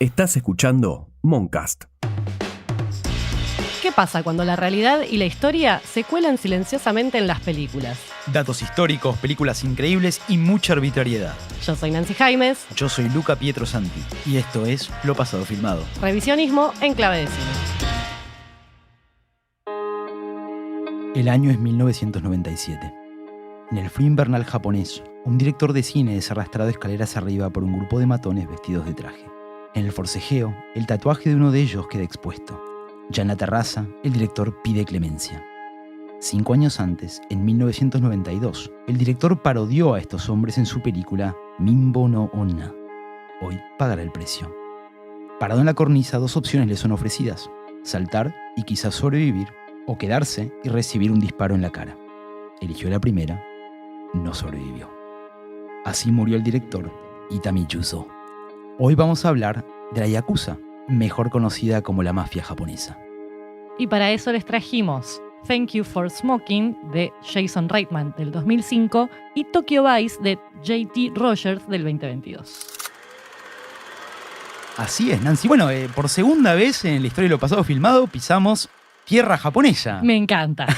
Estás escuchando Moncast. ¿Qué pasa cuando la realidad y la historia se cuelan silenciosamente en las películas? Datos históricos, películas increíbles y mucha arbitrariedad. Yo soy Nancy Jaimes. Yo soy Luca Pietrosanti y esto es Lo Pasado Filmado. Revisionismo en clave de cine. El año es 1997. En el frío invernal japonés, un director de cine es arrastrado escaleras arriba por un grupo de matones vestidos de traje. En el forcejeo, el tatuaje de uno de ellos queda expuesto. Ya en la terraza, el director pide clemencia. 5 años antes, en 1992, el director parodió a estos hombres en su película Mimbo no Onna. Hoy pagará el precio. Parado en la cornisa, 2 opciones le son ofrecidas: saltar y quizás sobrevivir, o quedarse y recibir un disparo en la cara. Eligió la primera, no sobrevivió. Así murió el director Itami Yuzo. Hoy vamos a hablar de la Yakuza, mejor conocida como la mafia japonesa. Y para eso les trajimos Thank You for Smoking de Jason Reitman del 2005 y Tokyo Vice de J.T. Rogers del 2022. Así es, Nancy. Bueno, por segunda vez en la historia de Lo Pasado Filmado pisamos tierra japonesa. Me encanta,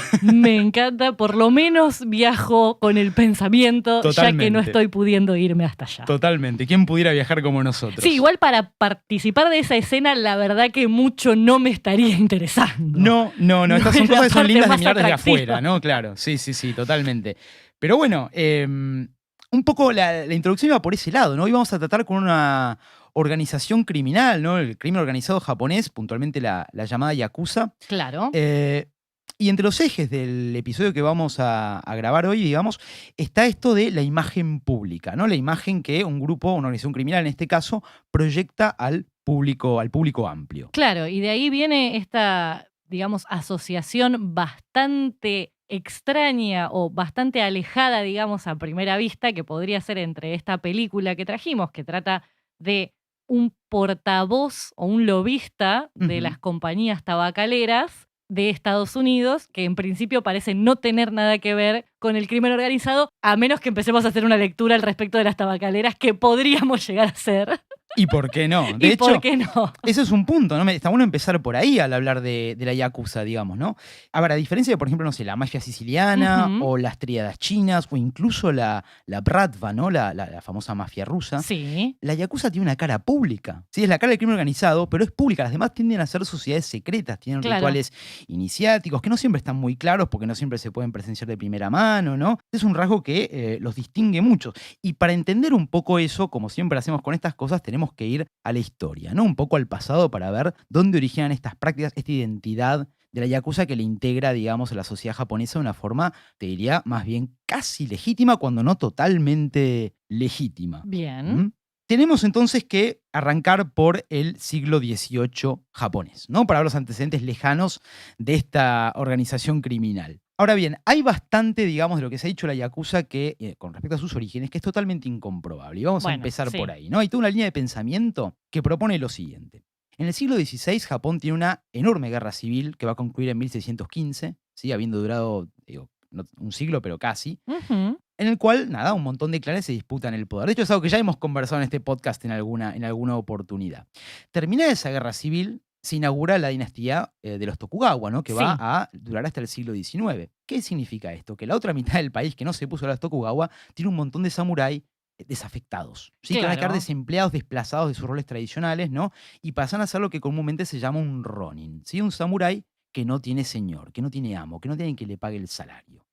por lo menos viajo con el pensamiento. Totalmente. Ya que no estoy pudiendo irme hasta allá. Totalmente, ¿quién pudiera viajar como nosotros? Sí, igual para participar de esa escena, la verdad que mucho no me estaría interesando. No, estas son es la cosas que son parte lindas de más mirar desde atractiva. afuera, ¿no? Claro, sí, totalmente. Pero bueno, un poco la introducción iba por ese lado, ¿no? Hoy vamos a tratar con una organización criminal, ¿no? El crimen organizado japonés, puntualmente la llamada Yakuza. Claro. Y entre los ejes del episodio que vamos a grabar hoy, digamos, está esto de la imagen pública, ¿no? La imagen que un grupo, una organización criminal en este caso, proyecta al público amplio. Claro, y de ahí viene esta, digamos, asociación bastante extraña o bastante alejada, digamos, a primera vista, que podría ser entre esta película que trajimos, que trata de un portavoz o un lobista de las compañías tabacaleras de Estados Unidos, que en principio parece no tener nada que ver con el crimen organizado, a menos que empecemos a hacer una lectura al respecto de las tabacaleras que podríamos llegar a hacer. ¿Y por qué no? De hecho, ¿por qué no? Ese es un punto, ¿no? Está bueno empezar por ahí al hablar de la Yakuza, digamos, ¿no? A ver, a diferencia de, por ejemplo, no sé, la mafia siciliana o las tríadas chinas o incluso la Bratva, ¿no? La famosa mafia rusa. Sí. La Yakuza tiene una cara pública. Sí, es la cara del crimen organizado, pero es pública. Las demás tienden a ser sociedades secretas, tienen rituales iniciáticos que no siempre están muy claros porque no siempre se pueden presenciar de primera mano, ¿no? Es un rasgo que los distingue mucho. Y para entender un poco eso, como siempre hacemos con estas cosas, tenemos que ir a la historia, ¿no? Un poco al pasado para ver dónde originan estas prácticas, esta identidad de la Yakuza que le integra, digamos, a la sociedad japonesa de una forma, te diría, más bien casi legítima, cuando no totalmente legítima. Bien. Tenemos entonces que arrancar por el siglo XVIII japonés, ¿no? Para ver los antecedentes lejanos de esta organización criminal. Ahora bien, hay bastante, digamos, de lo que se ha dicho de la Yakuza que, con respecto a sus orígenes, que es totalmente incomprobable. Y vamos a empezar por ahí, ¿no? Hay toda una línea de pensamiento que propone lo siguiente. En el siglo XVI, Japón tiene una enorme guerra civil que va a concluir en 1615, ¿sí? Habiendo durado, digo, no un siglo, pero casi. En el cual, nada, un montón de clanes se disputan el poder. De hecho, es algo que ya hemos conversado en este podcast en alguna oportunidad. Terminada esa guerra civil, se inaugura la dinastía de los Tokugawa, ¿no? Que va a durar hasta el siglo XIX. ¿Qué significa esto? Que la otra mitad del país que no se puso a los Tokugawa tiene un montón de samurái desafectados, ¿sí? Que van a quedar desempleados, desplazados de sus roles tradicionales, ¿no? Y pasan a ser lo que comúnmente se llama un ronin, ¿sí? Un samurái que no tiene señor, que no tiene amo, que no tiene que le pague el salario.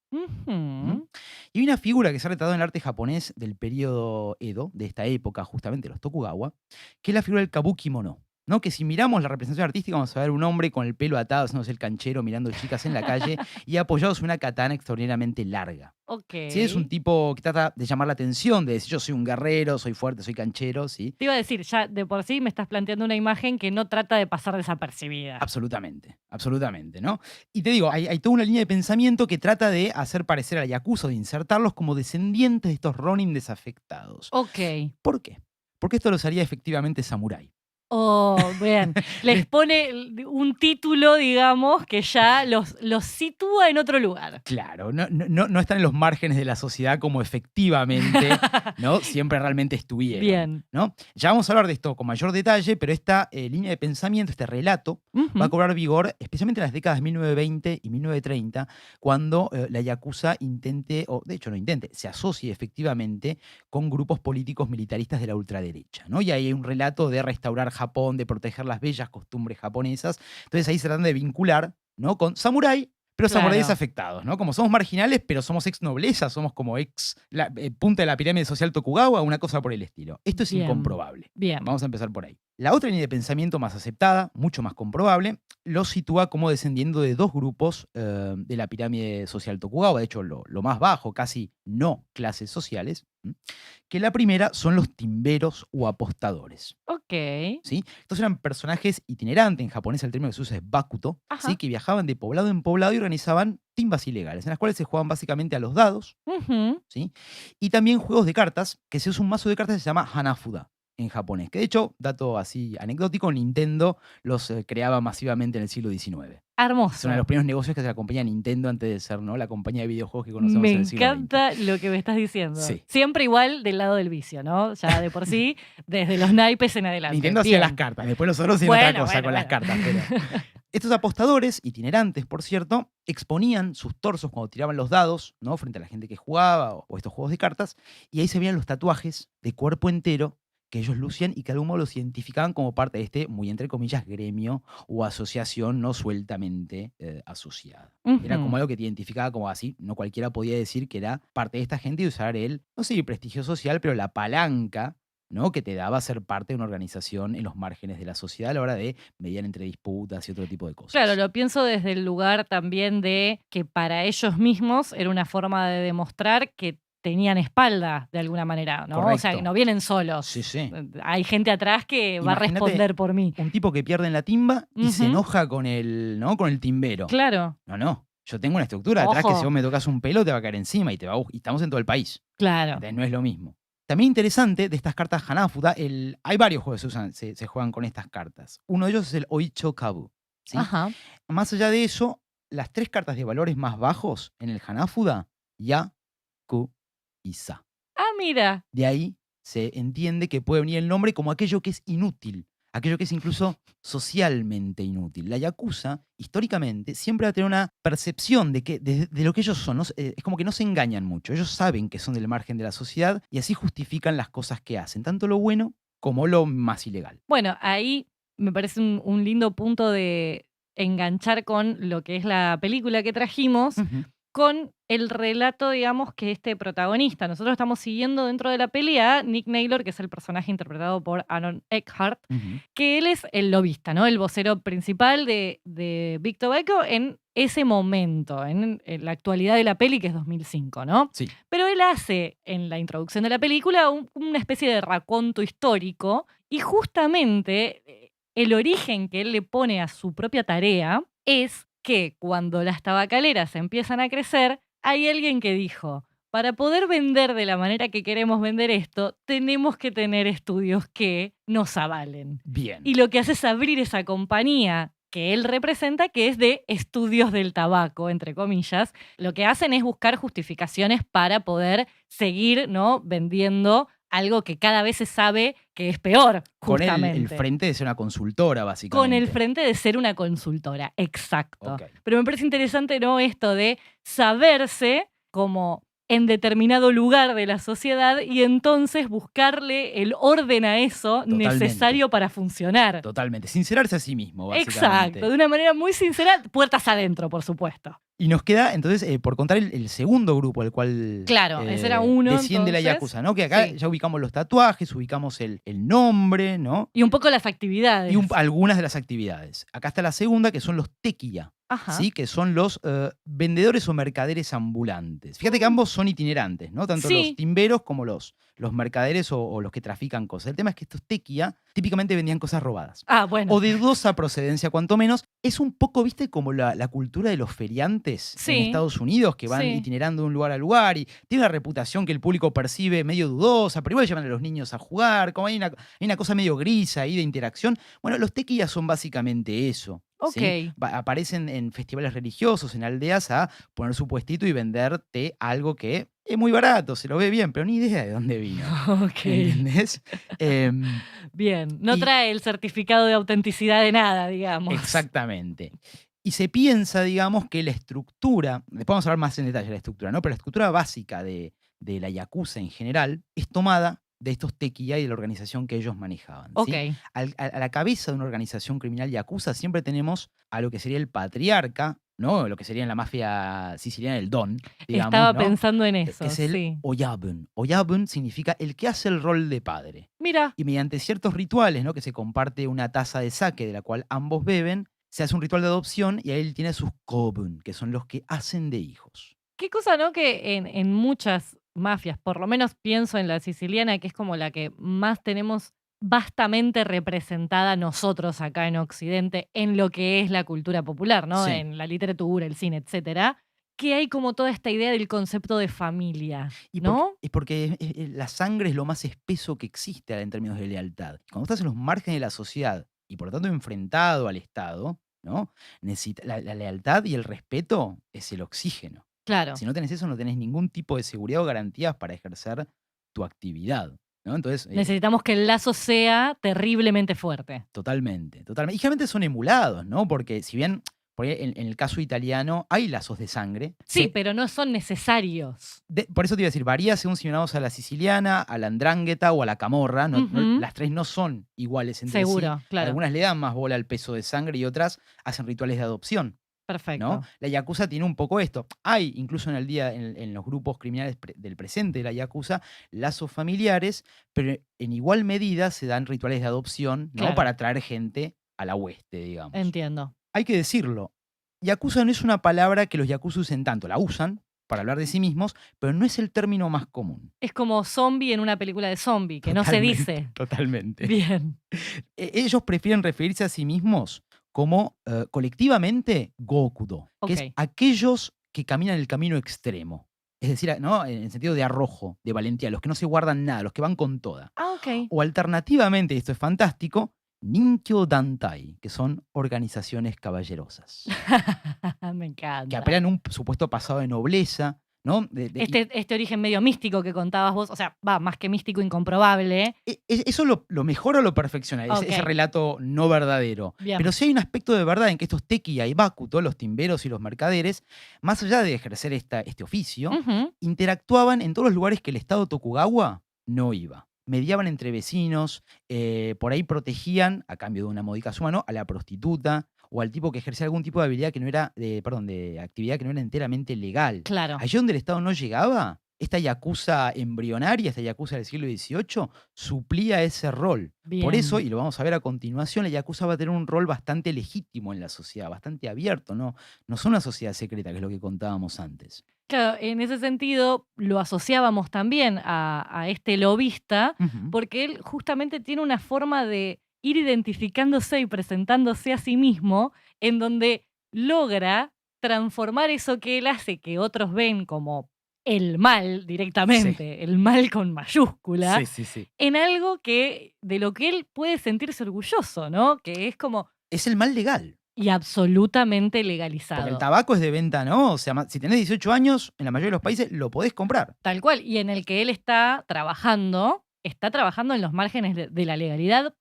Y hay una figura que se ha retratado en el arte japonés del periodo Edo, de esta época, justamente los Tokugawa, que es la figura del kabuki mono, ¿no? Que si miramos la representación artística vamos a ver un hombre con el pelo atado, haciéndose el canchero, mirando chicas en la calle y apoyados en una katana extraordinariamente larga. Sí, es un tipo que trata de llamar la atención, de decir yo soy un guerrero, soy fuerte, soy canchero, ¿sí? Te iba a decir, ya de por sí me estás planteando una imagen que no trata de pasar desapercibida. Absolutamente, ¿no? Y te digo, hay toda una línea de pensamiento que trata de hacer parecer a la Yakuza, de insertarlos como descendientes de estos ronin desafectados. Ok. ¿Por qué? Porque esto los haría efectivamente samurái. Oh, bien. Les pone un título, digamos, que ya los sitúa en otro lugar. Claro, no están en los márgenes de la sociedad como efectivamente, ¿no? Siempre realmente estuvieron. Bien. ¿No? Ya vamos a hablar de esto con mayor detalle, pero esta línea de pensamiento, este relato, va a cobrar vigor especialmente en las décadas de 1920 y 1930, cuando la Yakuza intente, o de hecho no intente, se asocie efectivamente con grupos políticos militaristas de la ultraderecha, ¿no? Y ahí hay un relato de restaurar Japón, de proteger las bellas costumbres japonesas. Entonces ahí se tratan de vincular, ¿no? Con samurái, pero samuráis Claro. afectados, ¿no? Como somos marginales, pero somos ex nobleza, somos como punta de la pirámide social Tokugawa, una cosa por el estilo. Esto es Bien. incomprobable. Bien. Vamos a empezar por ahí. La otra línea de pensamiento más aceptada, mucho más comprobable, lo sitúa como descendiendo de dos grupos de la pirámide social Tokugawa, de hecho lo más bajo, casi no clases sociales, que la primera son los timberos o apostadores. Ok. ¿Sí? Estos eran personajes itinerantes, en japonés el término que se usa es bakuto, ¿sí? Ajá. Que viajaban de poblado en poblado y organizaban timbas ilegales, en las cuales se jugaban básicamente a los dados, Ujú. ¿sí? Y también juegos de cartas, que se usa un mazo de cartas que se llama Hanafuda en japonés, que de hecho, dato así anecdótico, Nintendo los creaba masivamente en el siglo XIX. Es uno de Hermoso. los primeros negocios que se la compañía Nintendo antes de ser, ¿no?, la compañía de videojuegos que conocemos Me en el siglo XX. encanta lo que me estás diciendo. Sí. Siempre igual del lado del vicio, ¿no? Ya de por sí, desde los naipes en adelante. Nintendo hacía Bien. las cartas, después nosotros hacíamos otra cosa con las cartas. Pero estos apostadores, itinerantes por cierto, exponían sus torsos cuando tiraban los dados, ¿no?, frente a la gente que jugaba o estos juegos de cartas, y ahí se veían los tatuajes de cuerpo entero que ellos lucían y que de algún modo los identificaban como parte de este, muy entre comillas, gremio o asociación no sueltamente asociada. Era como algo que te identificaba como así, no cualquiera podía decir que era parte de esta gente y usar el, no sé, el prestigio social, pero la palanca, ¿no?, que te daba ser parte de una organización en los márgenes de la sociedad a la hora de mediar entre disputas y otro tipo de cosas. Claro, lo pienso desde el lugar también de que para ellos mismos era una forma de demostrar que tenían espalda de alguna manera, ¿no? Correcto. O sea, que no vienen solos. Sí. Hay gente atrás que va a Imagínate responder por mí. Un tipo que pierde en la timba y se Ujú. enoja con el, ¿no?, con el timbero. Claro, No. Yo tengo una estructura atrás que Ojo. si vos me tocas un pelo te va a caer encima y y estamos en todo el país. claro. Entonces no es lo mismo. También interesante de estas cartas Hanafuda, hay varios juegos que se juegan con estas cartas. Uno de ellos es el Oicho Kabu, ¿sí? Ajá. Más allá de eso, las tres cartas de valores más bajos en el Hanafuda, Ya, Ku y Sa. Ah, mira. De ahí se entiende que puede venir el nombre como aquello que es inútil, aquello que es incluso socialmente inútil. La Yakuza, históricamente, siempre va a tener una percepción de lo que ellos son. ¿No? Es como que no se engañan mucho. Ellos saben que son del margen de la sociedad y así justifican las cosas que hacen, tanto lo bueno como lo más ilegal. Bueno, ahí me parece un lindo punto de enganchar con lo que es la película que trajimos, con el relato, digamos, que este protagonista. Nosotros estamos siguiendo dentro de la peli a Nick Naylor, que es el personaje interpretado por Aaron Eckhart, que él es el lobista, ¿no? El vocero principal de Big Tobacco en ese momento, en la actualidad de la peli, que es 2005, ¿no? Sí. Pero él hace, en la introducción de la película, una especie de raconto histórico y justamente el origen que él le pone a su propia tarea es que cuando las tabacaleras empiezan a crecer, hay alguien que dijo, para poder vender de la manera que queremos vender esto, tenemos que tener estudios que nos avalen. Bien. Y lo que hace es abrir esa compañía que él representa, que es de estudios del tabaco, entre comillas. Lo que hacen es buscar justificaciones para poder seguir, ¿no?, vendiendo algo que cada vez se sabe que es peor, Con justamente. el frente de ser una consultora, básicamente. Con el frente de ser una consultora, exacto. Ok. Pero me parece interesante, ¿no?, esto de saberse como en determinado lugar de la sociedad y entonces buscarle el orden a eso Totalmente. necesario para funcionar. Totalmente. Sincerarse a sí mismo, básicamente. Exacto, de una manera muy sincera, puertas adentro, por supuesto. Y nos queda, entonces, por contar el segundo grupo, el cual Claro, ese era uno, desciende la entonces. Yakuza, ¿no? Que acá Sí. ya ubicamos los tatuajes, ubicamos el nombre, ¿no? Y un poco las actividades. Y algunas de las actividades. Acá está la segunda, que son los tequiya, Ajá. ¿sí? Que son los vendedores o mercaderes ambulantes. Fíjate que ambos son itinerantes, ¿no? Tanto Sí. los timberos como los mercaderes o los que trafican cosas. El tema es que estos tequiya típicamente vendían cosas robadas. Ah, bueno. O de dudosa procedencia, cuanto menos. Es un poco, viste, como la cultura de los feriantes videntes en Sí, Estados Unidos que van sí. itinerando de un lugar a lugar y tiene una reputación que el público percibe medio dudosa, pero igual llevan a los niños a jugar, como hay una cosa medio gris ahí de interacción. Bueno, los tequillas son básicamente eso. Ok. ¿Sí? Aparecen en festivales religiosos, en aldeas, a poner su puestito y venderte algo que es muy barato, se lo ve bien, pero ni idea de dónde vino. Ok. ¿Entendés? Em, Bien. No y trae el certificado de autenticidad de nada, digamos. exactamente. Y se piensa, digamos, que la estructura, después vamos a hablar más en detalle de la estructura, ¿no? Pero la estructura básica de la Yakuza en general es tomada de estos tequilla y de la organización que ellos manejaban. Ok. ¿Sí? A la cabeza de una organización criminal Yakuza siempre tenemos a lo que sería el patriarca, ¿no? Lo que sería en la mafia siciliana el don, digamos, Estaba ¿no? pensando en Que eso, es el sí. Oyabun. Oyabun significa el que hace el rol de padre. Mira, Y mediante ciertos rituales, ¿no? Que se comparte una taza de sake de la cual ambos beben, se hace un ritual de adopción y ahí él tiene sus kobun, que son los que hacen de hijos. qué cosa, ¿no? Que en muchas mafias, por lo menos pienso en la siciliana, que es como la que más tenemos vastamente representada nosotros acá en Occidente en lo que es la cultura popular, ¿no? Sí. En la literatura, el cine, etcétera, que hay como toda esta idea del concepto de familia, Y ¿no? porque la sangre es lo más espeso que existe en términos de lealtad. Cuando estás en los márgenes de la sociedad y por lo tanto enfrentado al Estado, ¿no? La lealtad y el respeto es el oxígeno. Claro. Si no tenés eso, no tenés ningún tipo de seguridad o garantías para ejercer tu actividad, ¿no? Entonces, Necesitamos que el lazo sea terriblemente fuerte. totalmente, totalmente. Y generalmente son emulados, ¿no? Porque si bien por ahí en el caso italiano hay lazos de sangre, Sí, pero no son necesarios. por eso te iba a decir, varía según si miramos a la siciliana, a la andrangheta o a la camorra. Ujú. Las tres no son iguales entre sí. Seguro, claro. Algunas le dan más bola al peso de sangre y otras hacen rituales de adopción, ¿no? Perfecto. La yakuza tiene un poco esto. Hay, incluso en los grupos criminales del presente de la yakuza, lazos familiares, pero en igual medida se dan rituales de adopción, ¿no? Claro. Para traer gente a la hueste, digamos. Entiendo. Hay que decirlo, yakuza no es una palabra que los yakuza usen tanto. La usan para hablar de sí mismos, pero no es el término más común. Es como zombie en una película de zombie, que no se dice. Totalmente. Bien. Ellos prefieren referirse a sí mismos como colectivamente Gokudo, que es Ok. aquellos que caminan el camino extremo. Es decir, ¿no? En el sentido de arrojo, de valentía, los que no se guardan nada, los que van con toda. Ah, ok. O alternativamente, y esto es fantástico, Ninkyo Dantai, que son organizaciones caballerosas, Me que encanta. apelan a un supuesto pasado de nobleza, ¿no? Este origen medio místico que contabas vos, o sea, va, más que místico, incomprobable. Eso lo mejora o lo perfecciona, ese Ok. relato no verdadero. Bien. Pero sí hay un aspecto de verdad en que estos tequilla y bakuto, los timberos y los mercaderes, más allá de ejercer este oficio, Ujú. interactuaban en todos los lugares que el Estado Tokugawa no iba. Mediaban entre vecinos, por ahí protegían, a cambio de una módica suma, ¿no? A la prostituta o al tipo que ejercía algún tipo de habilidad que no era, de actividad que no era enteramente legal. Claro. Allí donde el Estado no llegaba, esta yakuza embrionaria, esta yakuza del siglo XVIII, suplía ese rol. Por eso, Bien. y lo vamos a ver a continuación, la yakuza va a tener un rol bastante legítimo en la sociedad, bastante abierto, ¿no? No son una sociedad secreta, que es lo que contábamos antes. Claro, en ese sentido lo asociábamos también a este lobista, Ujú. porque él justamente tiene una forma de ir identificándose y presentándose a sí mismo, en donde logra transformar eso que él hace, que otros ven como el mal directamente, el mal con mayúscula, Sí, sí, sí. en algo de lo que él puede sentirse orgulloso, ¿no? Que es como, Es el mal legal. y absolutamente Porque el legalizado. tabaco es de venta, ¿no? O sea, si tenés 18 años, en la mayoría de los países lo podés comprar. Tal cual, y en el que él está trabajando en los márgenes de la legalidad,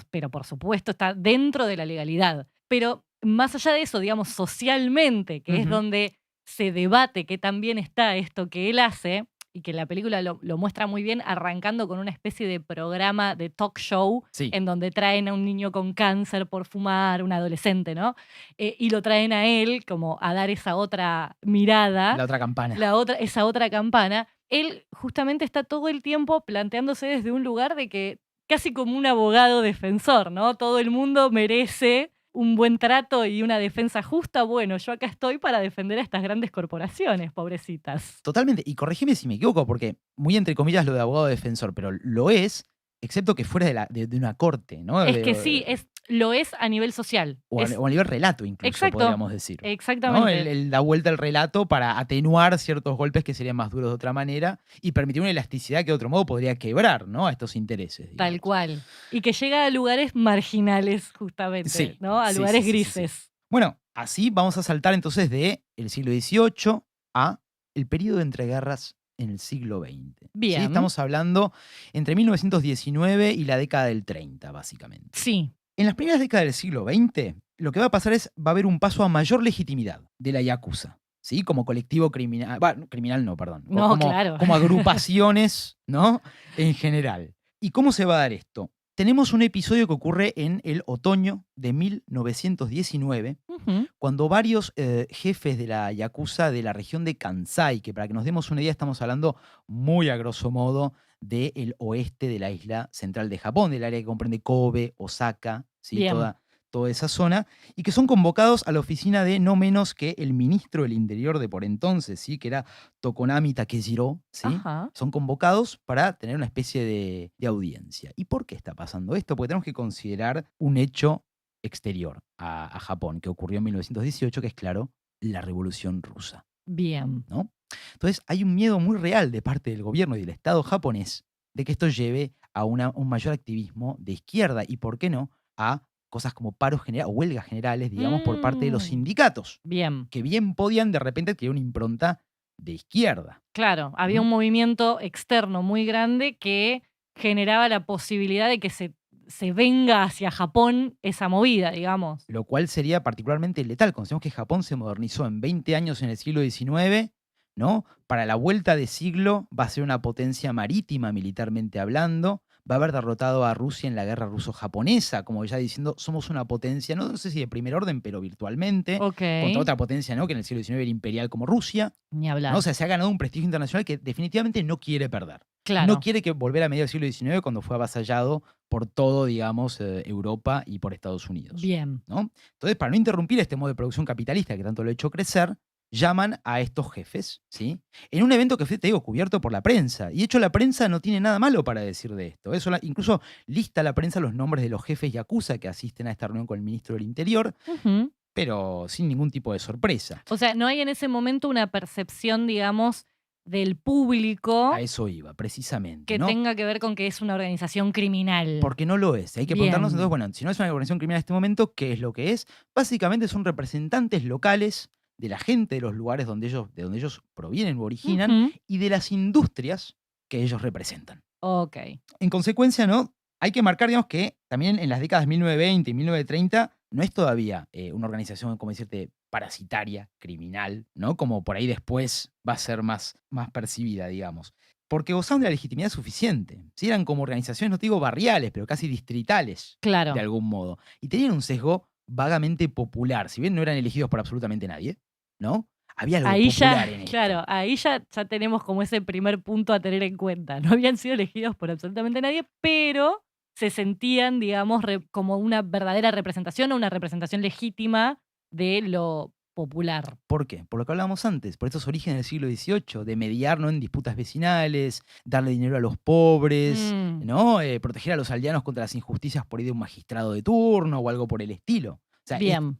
pero por supuesto está dentro de la legalidad. Pero más allá de eso, digamos, socialmente, que es Ujú. donde se debate qué tan bien está esto que él hace, y que la película lo muestra muy bien, arrancando con una especie de programa de talk show, Sí, en donde traen a un niño con cáncer por fumar, un adolescente, ¿no? Y lo traen a él como a dar esa otra mirada, la otra campana. esa otra campana. Él justamente está todo el tiempo planteándose desde un lugar de que casi como un abogado defensor, ¿no? Todo el mundo merece un buen trato y una defensa justa. Bueno, yo acá estoy para defender a estas grandes corporaciones, pobrecitas. Totalmente. Y corregime si me equivoco, porque muy entre comillas lo de abogado defensor, pero lo es, excepto que fuera de una corte, ¿no? Es que sí, es lo es a nivel social. O a nivel relato incluso, Exacto, podríamos decir. ¿No? exactamente. Él da vuelta el relato para atenuar ciertos golpes que serían más duros de otra manera y permitir una elasticidad que de otro modo podría quebrar, ¿no? A estos intereses, Tal digamos. cual. Y que llega a lugares marginales, justamente, Sí, ¿no? A sí, lugares sí, sí, sí, sí. grises. Bueno, así vamos a saltar entonces del siglo XVIII a el periodo de entreguerras en el siglo XX. ¿Sí? Bien. Estamos hablando entre 1919 y la década del 30, básicamente. Sí. En las primeras décadas del siglo XX, lo que va a pasar es, va a haber un paso a mayor legitimidad de la Yakuza, ¿sí? Como colectivo criminal, criminal no, perdón, No, como, claro. como agrupaciones, ¿no? En general. ¿Y cómo se va a dar esto? Tenemos un episodio que ocurre en el otoño de 1919, Ujú. cuando varios jefes de la Yakuza de la región de Kansai, que para que nos demos una idea estamos hablando muy a grosso modo del oeste de la isla central de Japón, del área que comprende Kobe, Osaka, ¿sí? Bien. Toda esa zona, y que son convocados a la oficina de no menos que el ministro del Interior de por entonces, ¿sí? Que era Tokonami Takejiro, ¿sí? Ajá. Son convocados para tener una especie de audiencia. ¿Y por qué está pasando esto? Porque tenemos que considerar un hecho exterior a Japón que ocurrió en 1918, que es, claro, la Revolución Rusa, Bien. ¿no? Entonces hay un miedo muy real de parte del gobierno y del Estado japonés de que esto lleve a un mayor activismo de izquierda y, ¿por qué no?, a cosas como paros generales o huelgas generales, digamos, por parte de los sindicatos, Bien. que bien podían de repente adquirir una impronta de izquierda. Claro, había un movimiento externo muy grande que generaba la posibilidad de que se venga hacia Japón esa movida, digamos. Lo cual sería particularmente letal. Conocemos que Japón se modernizó en 20 años en el siglo XIX, ¿no? Para la vuelta de siglo va a ser una potencia marítima militarmente hablando, va a haber derrotado a Rusia en la guerra ruso-japonesa, como ya diciendo, somos una potencia, no sé si de primer orden, pero virtualmente, Ok. contra otra potencia, ¿no? Que en el siglo XIX era imperial como Rusia, Ni ¿no? hablar. O sea, se ha ganado un prestigio internacional que definitivamente no quiere perder. Claro. No quiere que volver a mediados del siglo XIX cuando fue avasallado por todo, digamos, Europa y por Estados Unidos. Bien. ¿No? Entonces, para no interrumpir este modo de producción capitalista que tanto lo ha hecho crecer, llaman a estos jefes, ¿sí? En un evento que fue, te digo, cubierto por la prensa. Y de hecho la prensa no tiene nada malo para decir de esto. Incluso lista la prensa los nombres de los jefes yakuza que asisten a esta reunión con el ministro del Interior, Ujú. pero sin ningún tipo de sorpresa. O sea, no hay en ese momento una percepción, digamos, del público A eso iba, precisamente, que ¿no? tenga que ver con que es una organización criminal. Porque no lo es. Hay que preguntarnos Bien. entonces, bueno, si no es una organización criminal en este momento, ¿qué es lo que es? Básicamente son representantes locales de la gente de los lugares de donde ellos provienen u originan Ujú. y de las industrias que ellos representan. Ok. En consecuencia, ¿no? Hay que marcar, digamos, que también en las décadas 1920 y 1930 no es todavía una organización, como decirte, parasitaria, criminal, ¿no? Como por ahí después va a ser más percibida, digamos. Porque gozaban de la legitimidad suficiente. ¿Sí? Eran como organizaciones, no te digo barriales, pero casi distritales, de Claro. algún modo. Y tenían un sesgo vagamente popular. Si bien no eran elegidos por absolutamente nadie, ¿no? Había algo Ahí popular ya, en esto. claro, ahí ya tenemos como ese primer punto a tener en cuenta. No habían sido elegidos por absolutamente nadie, pero se sentían, digamos, como una verdadera representación o una representación legítima de lo popular. ¿Por qué? Por lo que hablábamos antes, por estos orígenes del siglo XVIII, de mediar, ¿no?, en disputas vecinales, darle dinero a los pobres, Mm. ¿no? Proteger a los aldeanos contra las injusticias por ahí de un magistrado de turno o algo por el estilo. O sea, Bien.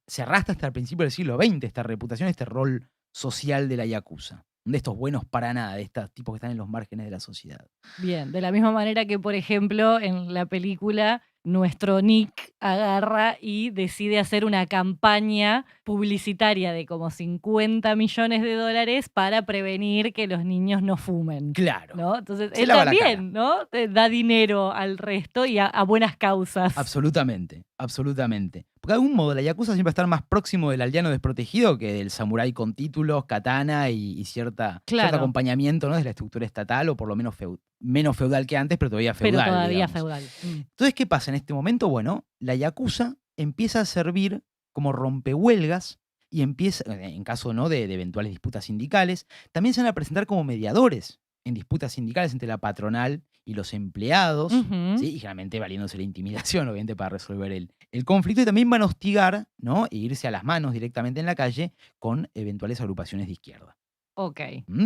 se arrastra hasta el principio del siglo XX esta reputación, este rol social de la Yakuza. De estos buenos para nada, de estos tipos que están en los márgenes de la sociedad. Bien, de la misma manera que, por ejemplo, en la película, nuestro Nick agarra y decide hacer una campaña publicitaria de como 50 millones de dólares para prevenir que los niños no fumen. Claro. ¿No? Entonces, Se él lava la también, ¿no? Da dinero al resto y a buenas causas. Absolutamente, absolutamente. Porque de algún modo la Yakuza siempre va a estar más próximo del aldeano desprotegido que del samurái con títulos, katana y cierto Claro. acompañamiento, ¿no?, de la estructura estatal, o por lo menos menos feudal que antes, pero todavía feudal. Pero todavía digamos. feudal. Entonces, ¿qué pasa en este momento? Bueno, la Yakuza empieza a servir como rompehuelgas y empieza, en caso, ¿no?, de eventuales disputas sindicales, también se van a presentar como mediadores en disputas sindicales entre la patronal y los empleados, Ujú. ¿sí? Y generalmente valiéndose la intimidación, obviamente, para resolver el conflicto. Y también van a hostigar, ¿no?, e irse a las manos directamente en la calle con eventuales agrupaciones de izquierda. Ok.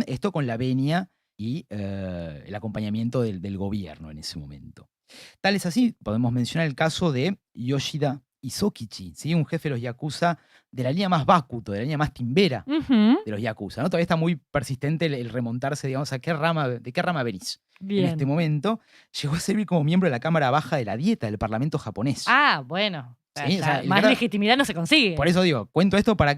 Esto con la venia y el acompañamiento del gobierno en ese momento. Tal es así, podemos mencionar el caso de Yoshida Isokichi, ¿sí? Un jefe de los yakuza de la línea más Bakuto, de la línea más timbera Ujú. de los yakuza, ¿no? Todavía está muy persistente el remontarse, digamos, a de qué rama venís. En este Bien. momento, llegó a servir como miembro de la Cámara Baja de la Dieta del Parlamento japonés. Ah, bueno. Sí, o sea, el Más gra- legitimidad no se consigue. Por eso digo, cuento esto para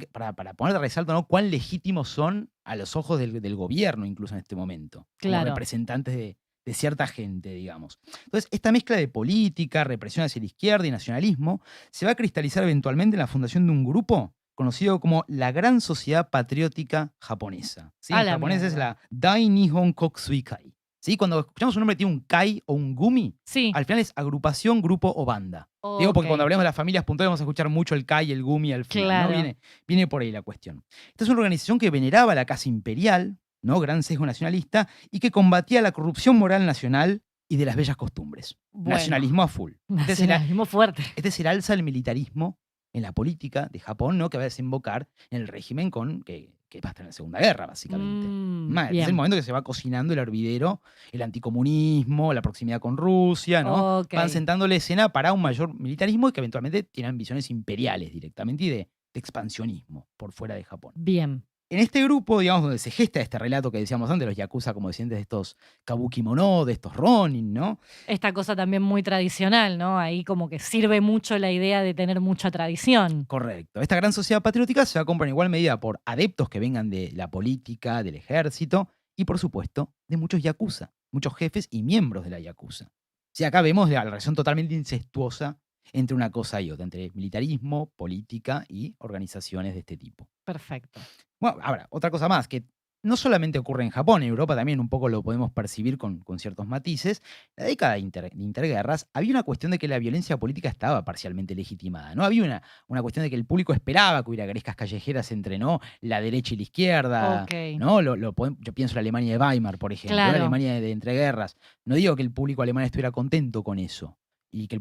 poner de resalto, ¿no? Cuán legítimos son a los ojos del gobierno, incluso en este momento, como Claro. representantes de cierta gente, digamos. Entonces, esta mezcla de política, represión hacia la izquierda y nacionalismo se va a cristalizar eventualmente en la fundación de un grupo conocido como la Gran Sociedad Patriótica Japonesa. ¿Sí? A En la japonés es mierda. la Dai Nihon Kokusui Kai. ¿Sí? Cuando escuchamos un nombre que tiene un kai o un gumi, Sí. al final es agrupación, grupo o banda. Digo, porque Ok. cuando hablamos de las familias puntuales vamos a escuchar mucho el kai y el gumi al final, ¿no? Claro. Viene por ahí la cuestión. Esta es una organización que veneraba la casa imperial, ¿no? Gran sesgo nacionalista, y que combatía la corrupción moral nacional y de las bellas costumbres. Bueno. Nacionalismo a full. Nacionalismo fuerte. Este es el alza del militarismo en la política de Japón, ¿no? Que va a desembocar en el régimen que va a estar en la Segunda Guerra, básicamente. Es el Bien. momento que se va cocinando el hervidero, el anticomunismo, la proximidad con Rusia, ¿no? Ok. Van sentando la escena para un mayor militarismo y que eventualmente tienen visiones imperiales directamente y de expansionismo por fuera de Japón. Bien. En este grupo, digamos, donde se gesta este relato que decíamos antes, los yakuza como descendientes de estos kabuki mono, de estos ronin, ¿no? Esta cosa también muy tradicional, ¿no? Ahí como que sirve mucho la idea de tener mucha tradición. Correcto. Esta gran sociedad patriótica se va a comprar en igual medida por adeptos que vengan de la política, del ejército y, por supuesto, de muchos yakuza, muchos jefes y miembros de la yakuza. Sí, acá vemos la relación totalmente incestuosa entre una cosa y otra, entre militarismo, política y organizaciones de este tipo. Perfecto. Bueno, ahora, otra cosa más, que no solamente ocurre en Japón, en Europa también un poco lo podemos percibir con ciertos matices. En la década de interguerras había una cuestión de que la violencia política estaba parcialmente legitimada, ¿no? Había una cuestión de que el público esperaba que hubiera grescas callejeras entre, ¿no? La derecha y la izquierda, Ok. ¿no? Yo pienso en la Alemania de Weimar, por ejemplo, la Claro. Alemania de entreguerras. No digo que el público alemán estuviera contento con eso,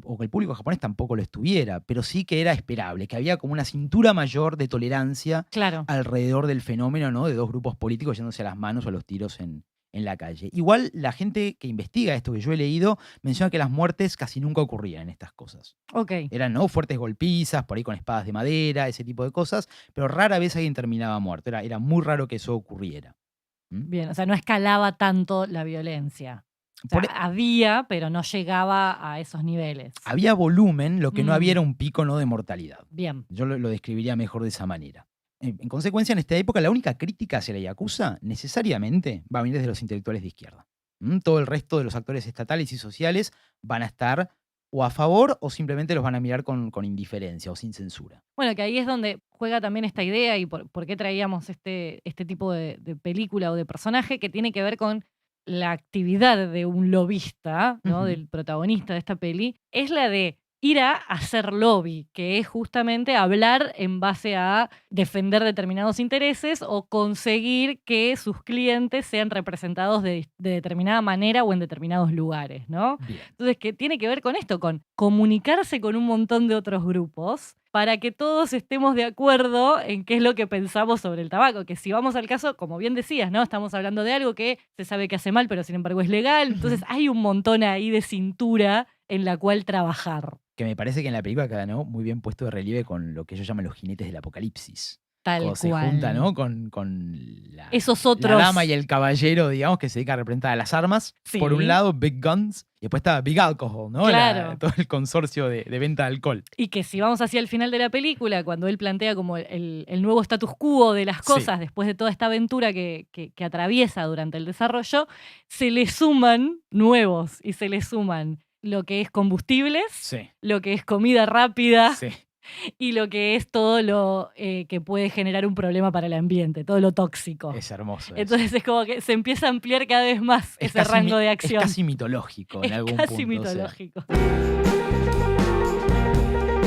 o que el público japonés tampoco lo estuviera, pero sí que era esperable, que había como una cintura mayor de tolerancia Claro. alrededor del fenómeno, ¿no? De dos grupos políticos yéndose a las manos o a los tiros en la calle. Igual la gente que investiga esto que yo he leído menciona que las muertes casi nunca ocurrían en estas cosas. Ok. Eran, ¿no? Fuertes golpizas, por ahí con espadas de madera, ese tipo de cosas, pero rara vez alguien terminaba muerto. Era muy raro que eso ocurriera. ¿Mm? Bien. O sea, no escalaba tanto la violencia. O sea, Por- había, pero no llegaba a esos niveles. Había volumen, lo que no había Mm. era un pico, ¿no? De mortalidad. Bien. Yo lo describiría mejor de esa manera. En consecuencia, en esta época, la única crítica hacia la Yakuza necesariamente va a venir desde los intelectuales de izquierda. Todo el resto de los actores estatales y sociales van a estar o a favor o simplemente los van a mirar con indiferencia o sin censura. Bueno, que ahí es donde juega también esta idea y por qué traíamos este tipo de película o de personaje que tiene que ver con la actividad de un lobista, ¿no? Ujú. Del protagonista de esta peli, es la de ir a hacer lobby, que es justamente hablar en base a defender determinados intereses o conseguir que sus clientes sean representados de determinada manera o en determinados lugares, ¿no? Bien. Entonces, que tiene que ver con esto, con comunicarse con un montón de otros grupos para que todos estemos de acuerdo en qué es lo que pensamos sobre el tabaco. Que si vamos al caso, como bien decías, ¿no? Estamos hablando de algo que se sabe que hace mal, pero sin embargo es legal. Entonces hay un montón ahí de cintura en la cual trabajar. Que me parece que en la película queda muy bien puesto de relieve con lo que ellos llaman los jinetes del apocalipsis. Tal Cuando se cual. junta, ¿no? Con Esos la otros. dama y el caballero, digamos, que se dedica a representar a las armas. Sí. Por un lado, Big Guns, y después está Big Alcohol, ¿no? Claro. Todo el consorcio de venta de alcohol. Y que si vamos hacia el final de la película, cuando él plantea como el nuevo status quo de las Sí. cosas después de toda esta aventura que atraviesa durante el desarrollo, se le suman nuevos y se le suman lo que es combustibles, Sí, lo que es comida rápida sí. y lo que es todo lo que puede generar un problema para el ambiente, todo lo tóxico. Es hermoso. eso. Entonces es como que se empieza a ampliar cada vez más Es ese casi rango de Es acción. casi mitológico en Es algún casi punto. o sea. mitológico.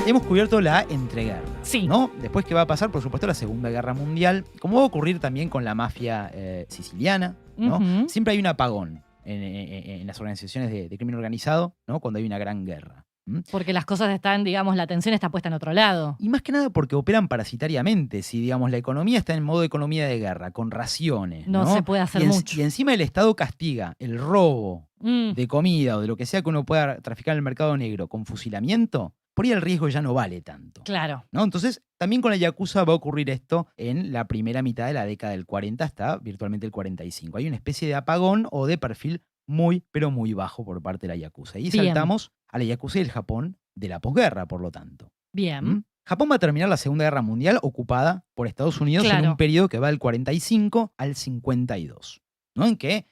Hemos cubierto la entreguerra. Sí. ¿No? Después, ¿qué va a pasar? Por supuesto, la Segunda Guerra Mundial. Como va a ocurrir también con la mafia siciliana, ¿no? Ujú. Siempre hay un apagón en las organizaciones de crimen organizado, ¿no? Cuando hay una gran guerra. ¿Mm? Porque las cosas están, digamos, la atención está puesta en otro lado. Y más que nada porque operan parasitariamente. Si, digamos, la economía está en modo economía de guerra, con raciones, No ¿no? se puede hacer Y mucho. encima el Estado castiga el robo Mm, de comida o de lo que sea que uno pueda traficar en el mercado negro con fusilamiento, por ahí el riesgo ya no vale tanto, claro. ¿no? Entonces, también con la Yakuza va a ocurrir esto en la primera mitad de la década del 40 hasta virtualmente el 45. Hay una especie de apagón o de perfil muy, pero muy bajo por parte de la Yakuza. Y Bien. saltamos a la Yakuza y el Japón de la posguerra, por lo tanto. Bien. ¿Mm? Japón va a terminar la Segunda Guerra Mundial ocupada por Estados Unidos en Claro. un periodo que va del 45 al 52, ¿no? En que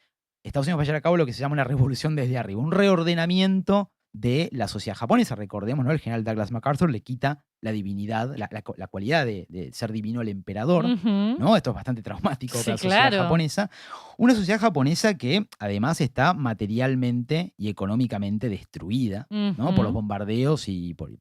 Estados Unidos va a llevar a cabo lo que se llama una revolución desde arriba, un reordenamiento de la sociedad japonesa. Recordemos, ¿no? El general Douglas MacArthur le quita la divinidad, la cualidad de ser divino al emperador, Ujú. ¿no? Esto es bastante traumático Sí, para la sociedad claro. japonesa. Una sociedad japonesa que además está materialmente y económicamente destruida, ¿no? Por los Ujú. bombardeos y por el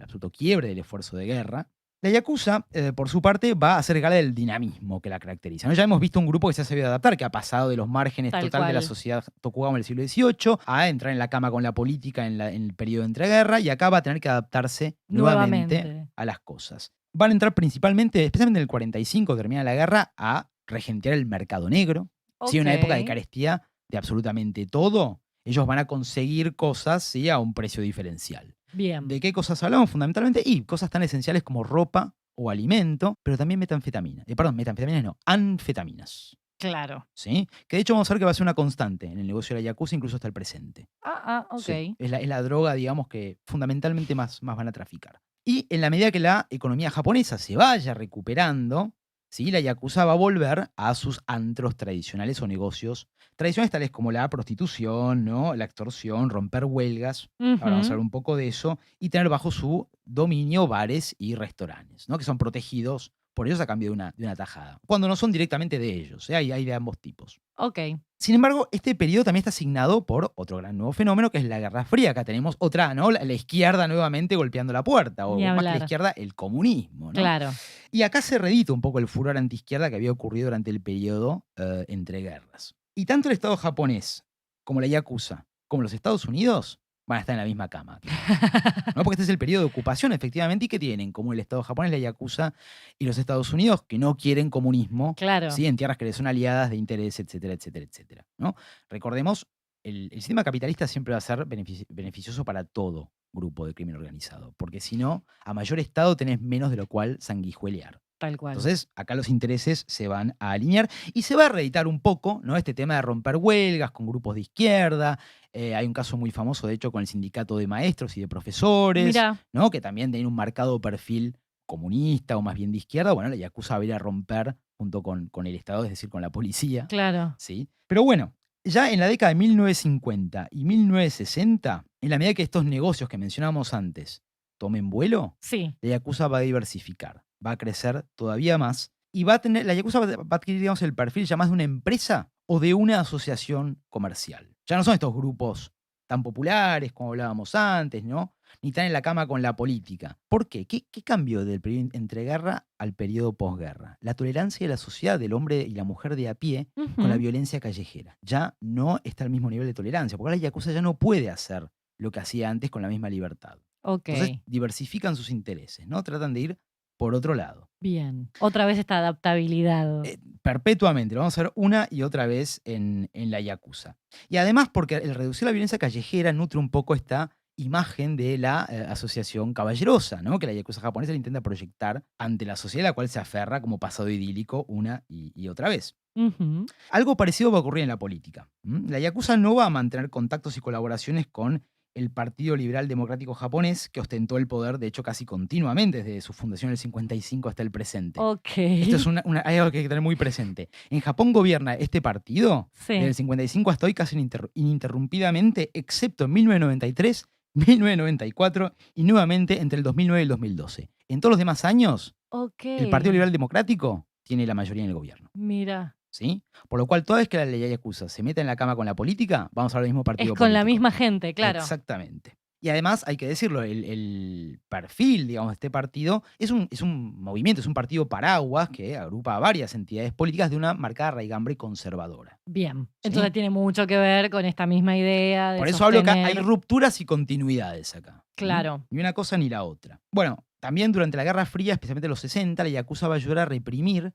absoluto quiebre del esfuerzo de guerra. La Yakuza, por su parte, va a hacer gala del dinamismo que la caracteriza, ¿no? Ya hemos visto un grupo que se ha sabido adaptar, que ha pasado de los márgenes Tal total de la cual. sociedad Tokugawa del siglo XVIII a entrar en la cama con la política en el periodo de entreguerra, y acá va a tener que adaptarse nuevamente Nuevamente. a las cosas. Van a entrar principalmente, especialmente en el 45, termina la guerra, a regentear el mercado negro. Sí, una época de Ok. carestía de absolutamente todo. Ellos van a conseguir cosas, sí, a un precio diferencial. Bien. ¿De qué cosas hablamos fundamentalmente? Y cosas tan esenciales como ropa o alimento, pero también metanfetamina. Metanfetaminas no, anfetaminas. Claro. ¿Sí? Que de hecho vamos a ver que va a ser una constante en el negocio de la Yakuza, incluso hasta el presente. Ok. Sí, es la droga, digamos, que fundamentalmente más van a traficar. Y en la medida que la economía japonesa se vaya recuperando, ¿sí? La Yakuza va a volver a sus antros tradicionales o negocios tradicionales tales como la prostitución, ¿no? La extorsión, romper huelgas. Ahora vamos a hablar Ujú. un poco de eso. Y tener bajo su dominio bares y restaurantes, ¿no? Que son protegidos por ellos a cambio de una tajada. Cuando no son directamente de ellos, ¿eh? Hay de ambos tipos. Ok. Sin embargo, este periodo también está asignado por otro gran nuevo fenómeno, que es la Guerra Fría. Acá tenemos otra, ¿no? La izquierda nuevamente golpeando la puerta, Ni o más que la hablar. izquierda, el comunismo, ¿no? Claro. Y acá se reedita un poco el furor antiizquierda que había ocurrido durante el periodo entre guerras. Y tanto el Estado japonés como la Yakuza, como los Estados Unidos, van a estar en la misma cama, ¿no? Porque este es el periodo de ocupación, efectivamente, y que tienen como el Estado japonés, la Yakuza y los Estados Unidos, que no quieren comunismo, Claro. ¿sí? En tierras que les son aliadas de interés, etcétera, etcétera, etcétera, ¿no? Recordemos, el sistema capitalista siempre va a ser beneficioso para todo grupo de crimen organizado, porque si no, a mayor Estado tenés menos de lo cual sanguijuelear. Tal cual. Entonces, acá los intereses se van a alinear y se va a reeditar un poco, ¿no? Este tema de romper huelgas con grupos de izquierda. Hay un caso muy famoso, de hecho, con el sindicato de maestros y de profesores, Mira. ¿no? Que también tiene un marcado perfil comunista o más bien de izquierda. Bueno, la Yakuza va a ir a romper junto con el Estado, es decir, con la policía, Claro. ¿sí? Pero bueno, ya en la década de 1950 y 1960, en la medida que estos negocios que mencionábamos antes tomen vuelo, Sí. la Yakuza va a diversificar, va a crecer todavía más y la Yakuza va a adquirir, digamos, el perfil ya más de una empresa o de una asociación comercial. Ya no son estos grupos tan populares como hablábamos antes, ¿no? Ni tan en la cama con la política. ¿Por qué? ¿Qué cambió del periodo entreguerra al periodo posguerra? La tolerancia de la sociedad del hombre y la mujer de a pie con la Ujú. violencia callejera. Ya no está al mismo nivel de tolerancia, porque ahora la Yakuza ya no puede hacer lo que hacía antes con la misma libertad. Ok. Entonces diversifican sus intereses, ¿no? Tratan de ir por otro lado. Bien. Otra vez esta adaptabilidad. Perpetuamente, lo vamos a ver una y otra vez en la Yakuza. Y además porque el reducir la violencia callejera nutre un poco esta imagen de la asociación caballerosa, ¿no? Que la Yakuza japonesa le intenta proyectar ante la sociedad, a la cual se aferra como pasado idílico una y otra vez. Ujú. Algo parecido va a ocurrir en la política. La Yakuza no va a mantener contactos y colaboraciones con el Partido Liberal Democrático Japonés, que ostentó el poder, de hecho, casi continuamente desde su fundación en el 55 hasta el presente. Ok. Esto es hay algo que hay que tener muy presente. En Japón gobierna este partido desde el Sí. 55 hasta hoy casi ininterrumpidamente, excepto en 1993, 1994 y nuevamente entre el 2009 y el 2012. En todos los demás años, Ok. el Partido Liberal Democrático tiene la mayoría en el gobierno. Mira. ¿Sí? Por lo cual, toda vez que la ley Yakuza se meta en la cama con la política, vamos a ver el mismo partido Es con la político. misma gente, claro. Exactamente. Y además, hay que decirlo, el perfil, digamos, de este partido es un movimiento, es un partido paraguas que agrupa a varias entidades políticas de una marcada raigambre conservadora. Bien. ¿Sí? Entonces tiene mucho que ver con esta misma idea de Por eso hablo que hay sostener. rupturas y continuidades acá. Claro. Ni una cosa ni la otra. Bueno, también durante la Guerra Fría, especialmente los 60, la Yakuza va a ayudar a reprimir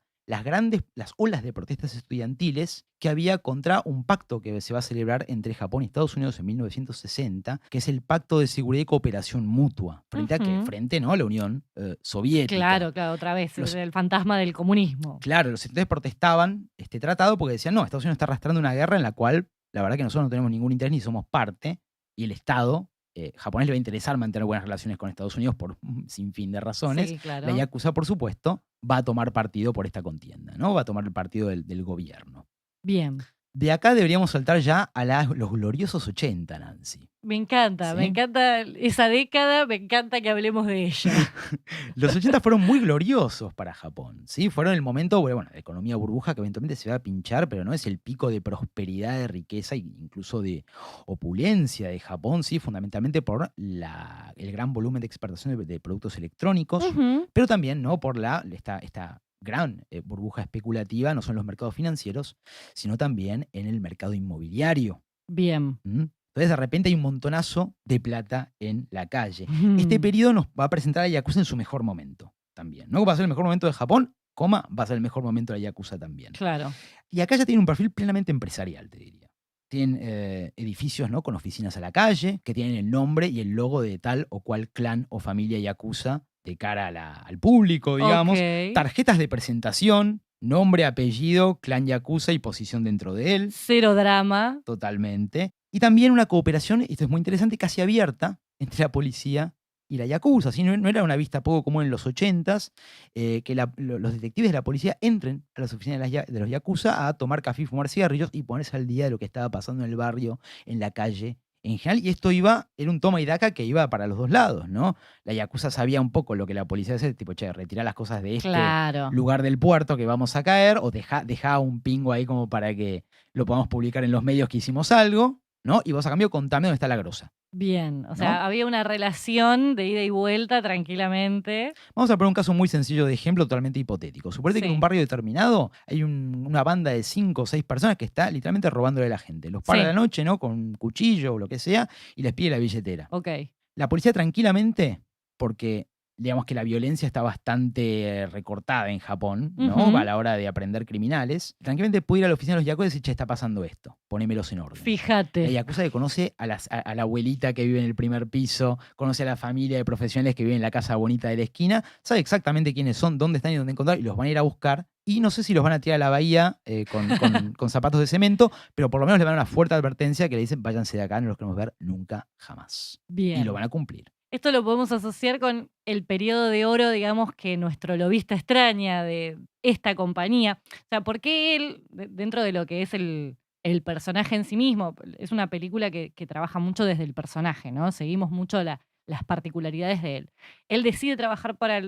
las olas de protestas estudiantiles que había contra un pacto que se va a celebrar entre Japón y Estados Unidos en 1960, que es el Pacto de Seguridad y Cooperación Mutua. ¿Frente a qué? Ujú. Frente, ¿no?, a la Unión Soviética. Claro, otra vez, Los- el fantasma del comunismo. Claro, los estudiantes protestaban este tratado porque decían, no, Estados Unidos está arrastrando una guerra en la cual la verdad que nosotros no tenemos ningún interés ni somos parte, y el Estado japonés le va a interesar mantener buenas relaciones con Estados Unidos por un sinfín de razones. Sí, claro. La Yakuza, por supuesto, va a tomar partido por esta contienda, ¿no? Va a tomar el partido del gobierno. Bien. De acá deberíamos saltar ya a los gloriosos 80, Nancy. Me encanta ¿Sí? esa década, me encanta que hablemos de ella. Los 80 fueron muy gloriosos para Japón, ¿sí? Fueron el momento, bueno, de economía burbuja que eventualmente se va a pinchar, pero no es el pico de prosperidad, de riqueza e incluso de opulencia de Japón, ¿sí? Fundamentalmente por el gran volumen de exportación de productos electrónicos, Ujú. pero también, ¿no?, por esta gran burbuja especulativa, no solo en los mercados financieros, sino también en el mercado inmobiliario. Bien. ¿Mm? Entonces, de repente hay un montonazo de plata en la calle. Este periodo nos va a presentar a Yakuza en su mejor momento también. No va a ser el mejor momento de Japón, va a ser el mejor momento de la Yakuza también. Claro. Y acá ya tiene un perfil plenamente empresarial, te diría. Tienen edificios, ¿no?, con oficinas a la calle, que tienen el nombre y el logo de tal o cual clan o familia Yakuza de cara al público, digamos. Ok. Tarjetas de presentación, nombre, apellido, clan Yakuza y posición dentro de él. Cero drama. Totalmente. Y también una cooperación, esto es muy interesante, casi abierta entre la policía y la Yakuza. ¿Sí? No era una vista poco común en los 80s que los detectives de la policía entren a las oficinas de los Yakuza a tomar café y fumar cigarrillos y ponerse al día de lo que estaba pasando en el barrio, en la calle en general. Y esto era un toma y daca que iba para los dos lados, ¿no? La Yakuza sabía un poco lo que la policía hacía, tipo, che, retirá las cosas de este Claro. lugar del puerto que vamos a caer, o dejá un pingo ahí como para que lo podamos publicar en los medios que hicimos algo, ¿no? Y vos a cambio contame dónde está la grosa. Bien. O sea, ¿No? había una relación de ida y vuelta tranquilamente. Vamos a poner un caso muy sencillo de ejemplo, totalmente hipotético. Suponete que en Sí. un barrio determinado hay una banda de 5 o 6 personas que está literalmente robándole a la gente. Los para Sí. a la noche, ¿no?, con un cuchillo o lo que sea, y les pide la billetera. Ok. La policía tranquilamente, porque digamos que la violencia está bastante recortada en Japón, ¿no?, Ujú. a la hora de aprender criminales, tranquilamente puede ir a la oficina de los Yakuza y decir, che, está pasando esto, ponémelos en orden. La Fíjate. Yakuza que conoce a la abuelita que vive en el primer piso, conoce a la familia de profesionales que vive en la casa bonita de la esquina, sabe exactamente quiénes son, dónde están y dónde encontrar, y los van a ir a buscar. Y no sé si los van a tirar a la bahía con zapatos de cemento, pero por lo menos le van a dar una fuerte advertencia que le dicen, váyanse de acá, no los queremos ver nunca, jamás. Bien. Y lo van a cumplir. Esto lo podemos asociar con el periodo de oro, digamos, que nuestro lobista extraña de esta compañía. O sea, ¿por qué él, dentro de lo que es el personaje en sí mismo, es una película que trabaja mucho desde el personaje, ¿no? Seguimos mucho las particularidades de él. Él decide trabajar para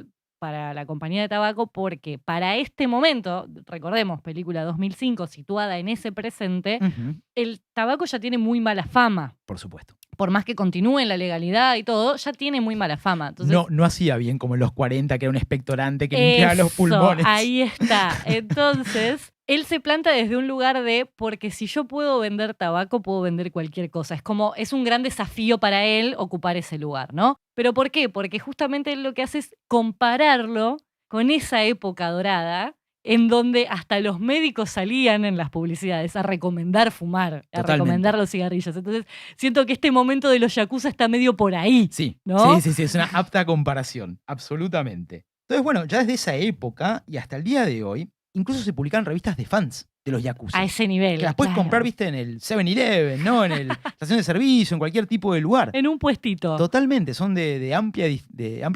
la compañía de tabaco porque para este momento, recordemos, película 2005, situada en ese presente, Ujú, el tabaco ya tiene muy mala fama. por supuesto. Por más que continúe en la legalidad y todo, ya tiene muy mala fama. Entonces, No hacía bien como en los 40, que era un expectorante que limpiaba los eso, pulmones. ahí está. Entonces, él se planta desde un lugar de, porque si yo puedo vender tabaco, puedo vender cualquier cosa. Es un gran desafío para él ocupar ese lugar, ¿no? ¿Pero por qué? Porque justamente él lo que hace es compararlo con esa época dorada en donde hasta los médicos salían en las publicidades a recomendar fumar, a Totalmente. recomendar los cigarrillos. Entonces, siento que este momento de los yakuza está medio por ahí. Sí, ¿no? sí, es una apta comparación, absolutamente. Entonces, bueno, ya desde esa época y hasta el día de hoy, incluso se publican revistas de fans de los Yakuza. A ese nivel. Que las puedes claro. comprar, viste, en el 7-Eleven, ¿no? En el estación de servicio, en cualquier tipo de lugar. En un puestito. Totalmente, son de amplia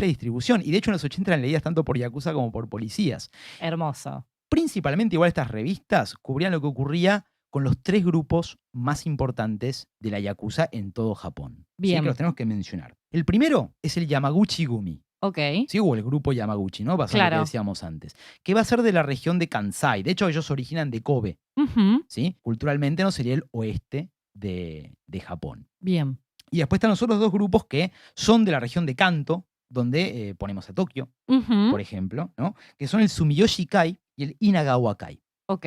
distribución. Y de hecho en los 80 eran leídas tanto por Yakuza como por policías. Hermoso. Principalmente, igual estas revistas cubrían lo que ocurría con los 3 grupos más importantes de la Yakuza en todo Japón. ¿Sí? Bien. Que los tenemos que mencionar. El primero es el Yamaguchi Gumi. Ok. ¿Sí? O el grupo Yamaguchi, ¿no? Basado en lo Claro. que decíamos antes. Que va a ser de la región de Kansai. De hecho, ellos se originan de Kobe. Ujú. ¿Sí? Culturalmente no sería el oeste de Japón. Bien. Y después están los otros dos grupos que son de la región de Kanto, donde ponemos a Tokio, Ujú. por ejemplo, ¿no? Que son el Sumiyoshi-kai y el Inagawa-kai. Ok.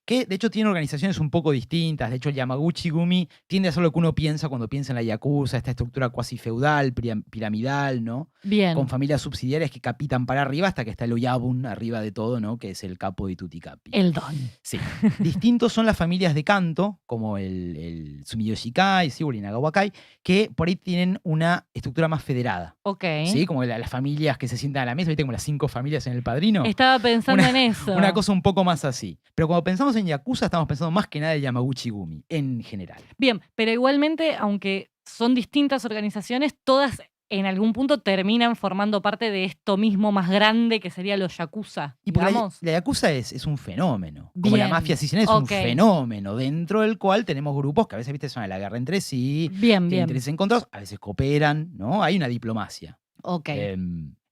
Que de hecho tienen organizaciones un poco distintas. De hecho, el Yamaguchi-gumi tiende a ser lo que uno piensa cuando piensa en la yakuza, esta estructura cuasi feudal, piramidal, ¿no? Bien. Con familias subsidiarias que capitan para arriba hasta que está el Oyabun arriba de todo, ¿no? Que es el capo de Tutikapi. El don. Sí. Distintos son las familias de Kanto, como el Sumiyoshi-kai, ¿sí? O el Inagawa-kai, que por ahí tienen una estructura más federada. Ok. ¿Sí? Como las familias que se sientan a la mesa, ¿viste? Como las 5 familias en El Padrino. Estaba pensando en eso. Una cosa un poco más así. Pero cuando pensamos en Yakuza, estamos pensando más que nada en Yamaguchi-gumi, en general. Bien, pero igualmente, aunque son distintas organizaciones, todas en algún punto terminan formando parte de esto mismo más grande que sería los Yakuza, Y porque digamos. la Yakuza es un fenómeno. Como la Bien. mafia siciliana es Ok. un fenómeno, dentro del cual tenemos grupos que a veces, ¿viste? Son a la guerra entre sí, Bien, tienen bien. intereses encontrados, a veces cooperan, ¿no? Hay una diplomacia. Ok.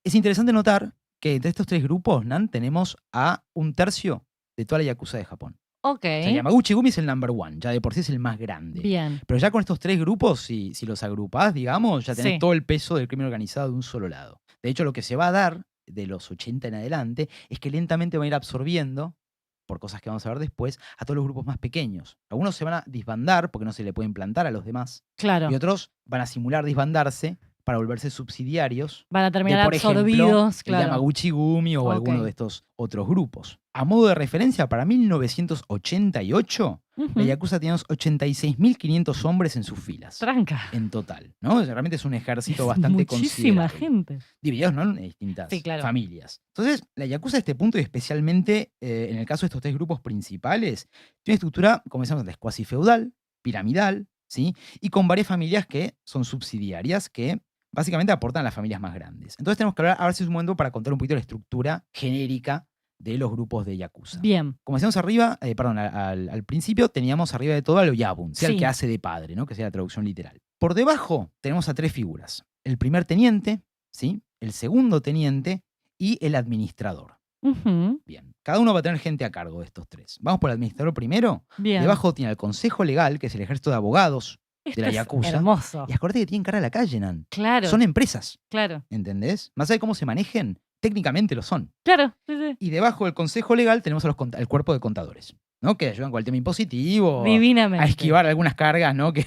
Es interesante notar que entre estos 3 grupos, Nan, tenemos a 1/3 de toda la Yakuza de Japón. Ok. O sea, Yamaguchi-gumi es el number 1, ya de por sí es el más grande. Bien. Pero ya con estos 3 grupos, si los agrupás, digamos, ya tenés Sí. todo el peso del crimen organizado de un solo lado. De hecho, lo que se va a dar de los 80 en adelante es que lentamente van a ir absorbiendo, por cosas que vamos a ver después, a todos los grupos más pequeños. Algunos se van a disbandar porque no se le pueden plantar a los demás. Claro. Y otros van a simular disbandarse para volverse subsidiarios Van a de, terminar por ejemplo, absorbidos, el claro. Yamaguchi-gumi o Ok. alguno de estos otros grupos. A modo de referencia, para 1988, Ujú. la Yakuza tenía unos 86.500 hombres en sus filas. Tranca. En total, ¿no? Realmente es un ejército Es bastante muchísima considerable. gente. Divididos, ¿no? En distintas Sí, claro. familias. Entonces, la Yakuza a este punto, y especialmente en el caso de estos 3 grupos principales, tiene una estructura, como decíamos antes, cuasi feudal, piramidal, ¿sí? Y con varias familias que son subsidiarias, que básicamente aportan a las familias más grandes. Entonces tenemos que hablar, a ver si es un momento para contar un poquito la estructura genérica de los grupos de Yakuza. Bien. Como decíamos arriba, al principio teníamos arriba de todo al Oyabun, sea el Sí. que hace de padre, ¿no? Que sea la traducción literal. Por debajo tenemos a 3 figuras. El primer teniente, ¿sí? El segundo teniente y el administrador. Ujú. Bien. Cada uno va a tener gente a cargo de estos 3. Vamos por el administrador primero. Bien. Debajo tiene el consejo legal, que es el ejército de abogados Esto de la es Yakuza. hermoso. Y acuérdate que tienen cara a la calle, Nan. Claro. Son empresas, Claro. ¿entendés? Más allá de cómo se manejen, técnicamente lo son. Claro. Sí, sí. Y debajo del consejo legal tenemos al cuerpo de contadores, ¿no? Que ayudan con el tema impositivo, Divinamente. a esquivar algunas cargas, ¿no? que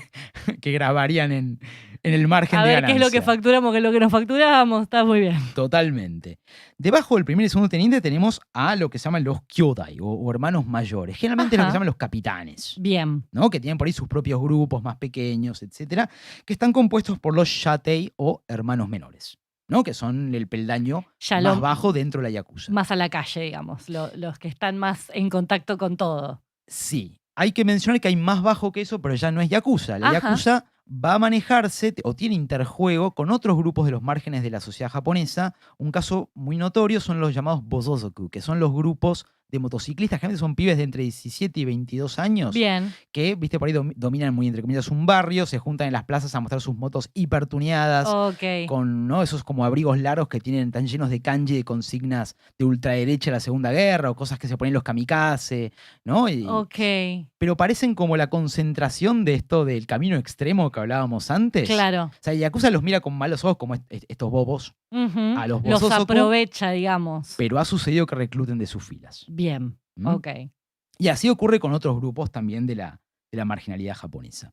grabarían en el margen A de ver ganancia. qué es lo que facturamos, qué es lo que nos facturamos. Está muy bien. Totalmente. Debajo del primer y segundo teniente tenemos a lo que se llaman los kyodai, o hermanos mayores. Generalmente es lo que Ajá. se llaman los capitanes, Bien. ¿no? Que tienen por ahí sus propios grupos más pequeños, etcétera, que están compuestos por los yatei o hermanos menores, ¿no? Que son el peldaño Ya más lo- bajo dentro de la Yakuza. Más a la calle, digamos. Los que están más en contacto con todo. Sí, hay que mencionar que hay más bajo que eso, pero ya no es Yakuza. La Ajá. Yakuza va a manejarse o tiene interjuego con otros grupos de los márgenes de la sociedad japonesa. Un caso muy notorio son los llamados Bozozoku, que son los grupos de motociclistas, generalmente son pibes de entre 17 y 22 años, Bien. que, viste, por ahí dominan muy entre comillas un barrio, se juntan en las plazas a mostrar sus motos hipertuneadas, Ok. con, ¿no? Esos como abrigos largos que tienen tan llenos de kanji, de consignas de ultraderecha de la Segunda Guerra, o cosas que se ponen los kamikaze, ¿no? Ok. Pero parecen como la concentración de esto del camino extremo que hablábamos antes. Claro. O sea, Yakuza los mira con malos ojos como estos bobos, Ujú. a los Los Bozozoku, aprovecha, digamos. pero ha sucedido que recluten de sus filas. Bien. ¿Mm? Ok. Y así ocurre con otros grupos también de la marginalidad japonesa.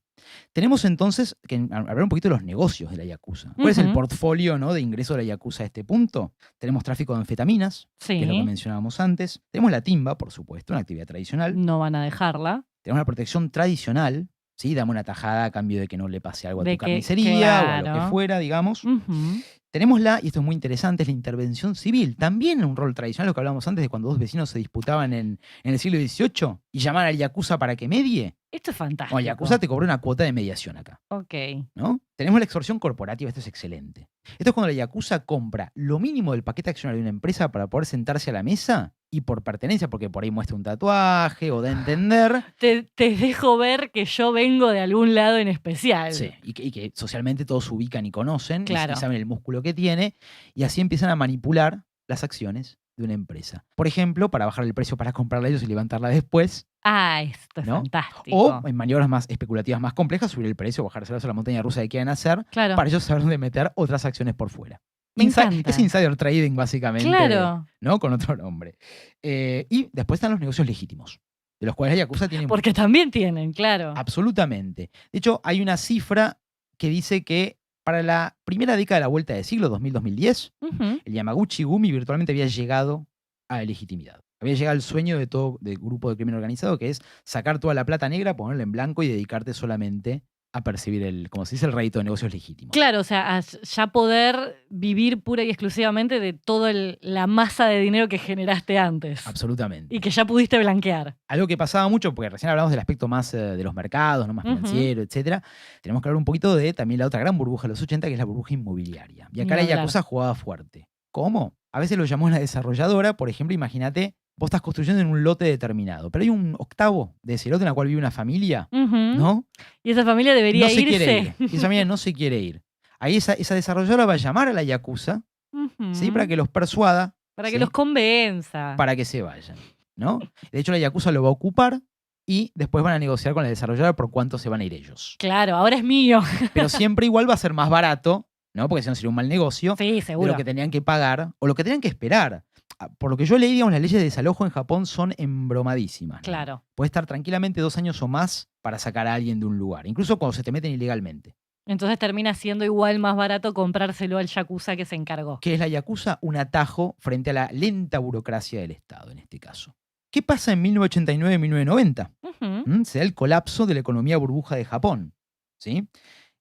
Tenemos entonces que hablar un poquito de los negocios de la Yakuza. ¿Cuál es el Ujú. portfolio, ¿no? de ingreso de la Yakuza a este punto? Tenemos tráfico de anfetaminas, que es lo que Sí. mencionábamos antes. Tenemos la timba, por supuesto, una actividad tradicional. No van a dejarla. Tenemos la protección tradicional, ¿sí? Dame una tajada a cambio de que no le pase algo a De tu que- carnicería o a lo que claro. fuera, digamos. Ujú. Tenemos y esto es muy interesante, es la intervención civil. También un rol tradicional, lo que hablábamos antes de cuando dos vecinos se disputaban en el siglo XVIII y llamaban al Yakuza para que medie. Esto es fantástico. O el Yakuza te cobró una cuota de mediación acá, Ok. ¿no? Tenemos la extorsión corporativa, esto es excelente. Esto es cuando la Yakuza compra lo mínimo del paquete accionario de una empresa para poder sentarse a la mesa y por pertenencia, porque por ahí muestra un tatuaje o da a entender. Te dejo ver que yo vengo de algún lado en especial. Sí, y que socialmente todos se ubican y conocen, Claro. y saben el músculo que tiene, y así empiezan a manipular las acciones de una empresa. Por ejemplo, para bajar el precio para comprarla ellos y levantarla después, Ah, esto es ¿no? fantástico. O en maniobras más especulativas, más complejas, subir el precio, bajárselos a la montaña rusa que quieran hacer, Claro. para ellos saber dónde meter otras acciones por fuera. Me encanta. Es insider trading, básicamente, Claro. ¿no? Con otro nombre. Y después están los negocios legítimos, de los cuales la Yakuza tiene Porque también tienen, claro. absolutamente. De hecho, hay una cifra que dice que para la primera década de la vuelta de siglo, 2000-2010, Ujú. el Yamaguchi-gumi virtualmente había llegado a la legitimidad. Había llegado al sueño de todo del grupo de crimen organizado, que es sacar toda la plata negra, ponerla en blanco y dedicarte solamente a percibir el, como se dice, el rédito de negocios legítimos. Claro, o sea, ya poder vivir pura y exclusivamente de toda la masa de dinero que generaste antes. Absolutamente. Y que ya pudiste blanquear. Algo que pasaba mucho, porque recién hablamos del aspecto más de los mercados, ¿no? Más Ujú. financiero, etcétera. Tenemos que hablar un poquito de también la otra gran burbuja de los 80, que es la burbuja inmobiliaria. Y acá Ni la hablar. Yakuza jugaba fuerte. ¿Cómo? A veces lo llamó una desarrolladora. Por ejemplo, imagínate, vos estás construyendo en un lote determinado, pero hay un octavo de ese lote en el cual vive una familia, Ujú. ¿no? Y esa familia debería No se irse. quiere ir. Y esa familia no se quiere ir. Ahí esa desarrolladora va a llamar a la Yakuza, Ujú. ¿sí? Para que los persuada, Para ¿sí? que los convenza. Para que se vayan, ¿no? De hecho, la Yakuza lo va a ocupar y después van a negociar con la desarrolladora por cuánto se van a ir ellos. Claro, ahora es mío. Pero siempre igual va a ser más barato, ¿no? Porque si no sería un mal negocio, Sí, de seguro. lo que tenían que pagar o lo que tenían que esperar. Por lo que yo leí, digamos, las leyes de desalojo en Japón son embromadísimas, ¿no? Claro. Puedes estar tranquilamente 2 años o más para sacar a alguien de un lugar, incluso cuando se te meten ilegalmente. Entonces termina siendo igual más barato comprárselo al Yakuza que se encargó. ¿Qué es la Yakuza? Un atajo frente a la lenta burocracia del Estado, en este caso. ¿Qué pasa en 1989 y 1990? Ujú. Se da el colapso de la economía burbuja de Japón, ¿sí?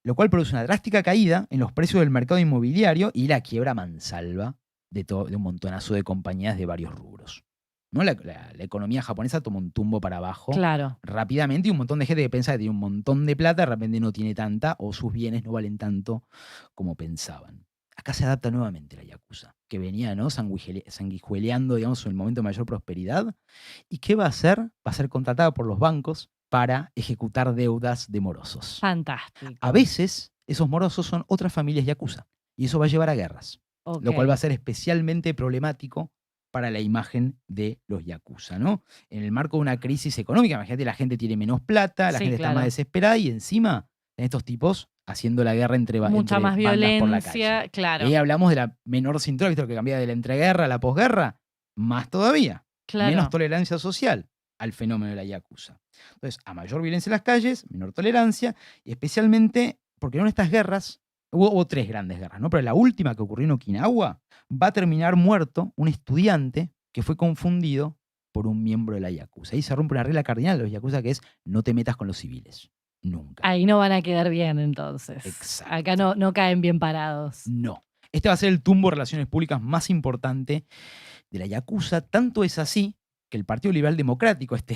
Lo cual produce una drástica caída en los precios del mercado inmobiliario y la quiebra mansalva de un montonazo de compañías de varios rubros, ¿no? La economía japonesa toma un tumbo para abajo Claro. rápidamente y un montón de gente que piensa que tiene un montón de plata, de repente no tiene tanta o sus bienes no valen tanto como pensaban. Acá se adapta nuevamente la Yakuza, que venía, ¿no? sanguijueleando, digamos, en el momento de mayor prosperidad. ¿Y qué va a hacer? Va a ser contratada por los bancos para ejecutar deudas de morosos. Fantástico. A veces, esos morosos son otras familias Yakuza, y eso va a llevar a guerras, Ok. lo cual va a ser especialmente problemático para la imagen de los Yakuza, ¿no? En el marco de una crisis económica, imagínate, la gente tiene menos plata, la Sí, gente está claro. más desesperada y encima estos tipos haciendo la guerra entre Mucha más bandas por la calle. violencia, claro. Ahí hablamos de la menor cintura, ¿viste? Lo que cambia de la entreguerra a la posguerra, más todavía. Claro. Menos tolerancia social al fenómeno de la Yakuza. Entonces, a mayor violencia en las calles, menor tolerancia, y especialmente porque en estas guerras, hubo 3 grandes guerras, ¿no? Pero la última que ocurrió en Okinawa, va a terminar muerto un estudiante que fue confundido por un miembro de la Yakuza. Ahí se rompe una regla cardinal de los Yakuza, que es no te metas con los civiles. Nunca. Ahí no van a quedar bien, entonces. Exacto. Acá no caen bien parados. No. Este va a ser el tumbo de relaciones públicas más importante de la Yakuza. Tanto es así que el Partido Liberal Democrático, este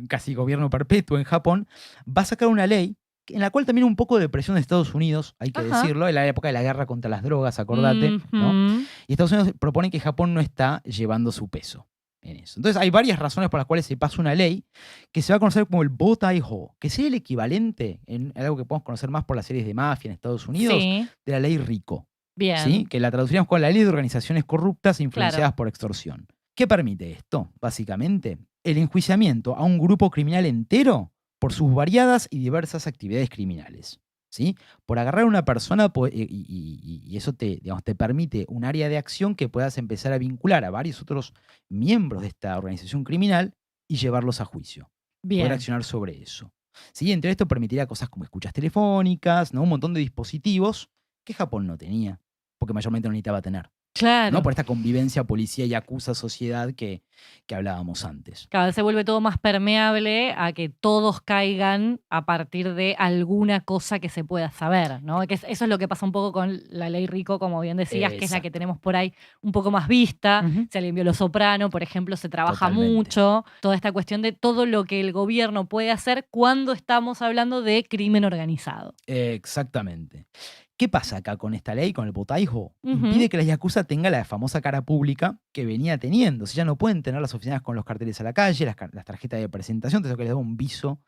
casi gobierno perpetuo en Japón, va a sacar una ley en la cual también un poco de presión de Estados Unidos, hay que Ajá. decirlo, en la época de la guerra contra las drogas, acordate, ¿no? Ujú. Y Estados Unidos propone que Japón no está llevando su peso en eso. Entonces hay varias razones por las cuales se pasa una ley que se va a conocer como el Botaiho, que sería el equivalente, en algo que podemos conocer más por las series de mafia en Estados Unidos, Sí, de la ley RICO. bien. ¿Sí? Que la traduciríamos con la ley de organizaciones corruptas influenciadas por extorsión. ¿Qué permite esto? Básicamente, el enjuiciamiento a un grupo criminal entero por sus variadas y diversas actividades criminales. ¿Sí? Por agarrar a una persona y eso te permite un área de acción que puedas empezar a vincular a varios otros miembros de esta organización criminal y llevarlos a juicio. Poder Bien. accionar sobre eso. ¿Sí? Entre esto permitiría cosas como escuchas telefónicas, ¿no? Un montón de dispositivos que Japón no tenía, porque mayormente no necesitaba tener, Claro. ¿no? Por esta convivencia policía y acusa sociedad que hablábamos antes. Cada vez se vuelve todo más permeable a que todos caigan a partir de alguna cosa que se pueda saber, ¿no? Que eso es lo que pasa un poco con la ley Rico, como bien decías, que es la que Exacto. tenemos por ahí un poco más vista. Ujú. Si alguien vio Los Soprano, por ejemplo, se trabaja Totalmente. mucho. Toda esta cuestión de todo lo que el gobierno puede hacer cuando estamos hablando de crimen organizado. Exactamente. ¿Qué pasa acá con esta ley, con el Botaiho? Ujú. Impide que la Yakuza tenga la famosa cara pública que venía teniendo. O sea, ya no pueden tener las oficinas con los carteles a la calle, las tarjetas de presentación, tengo que les da un viso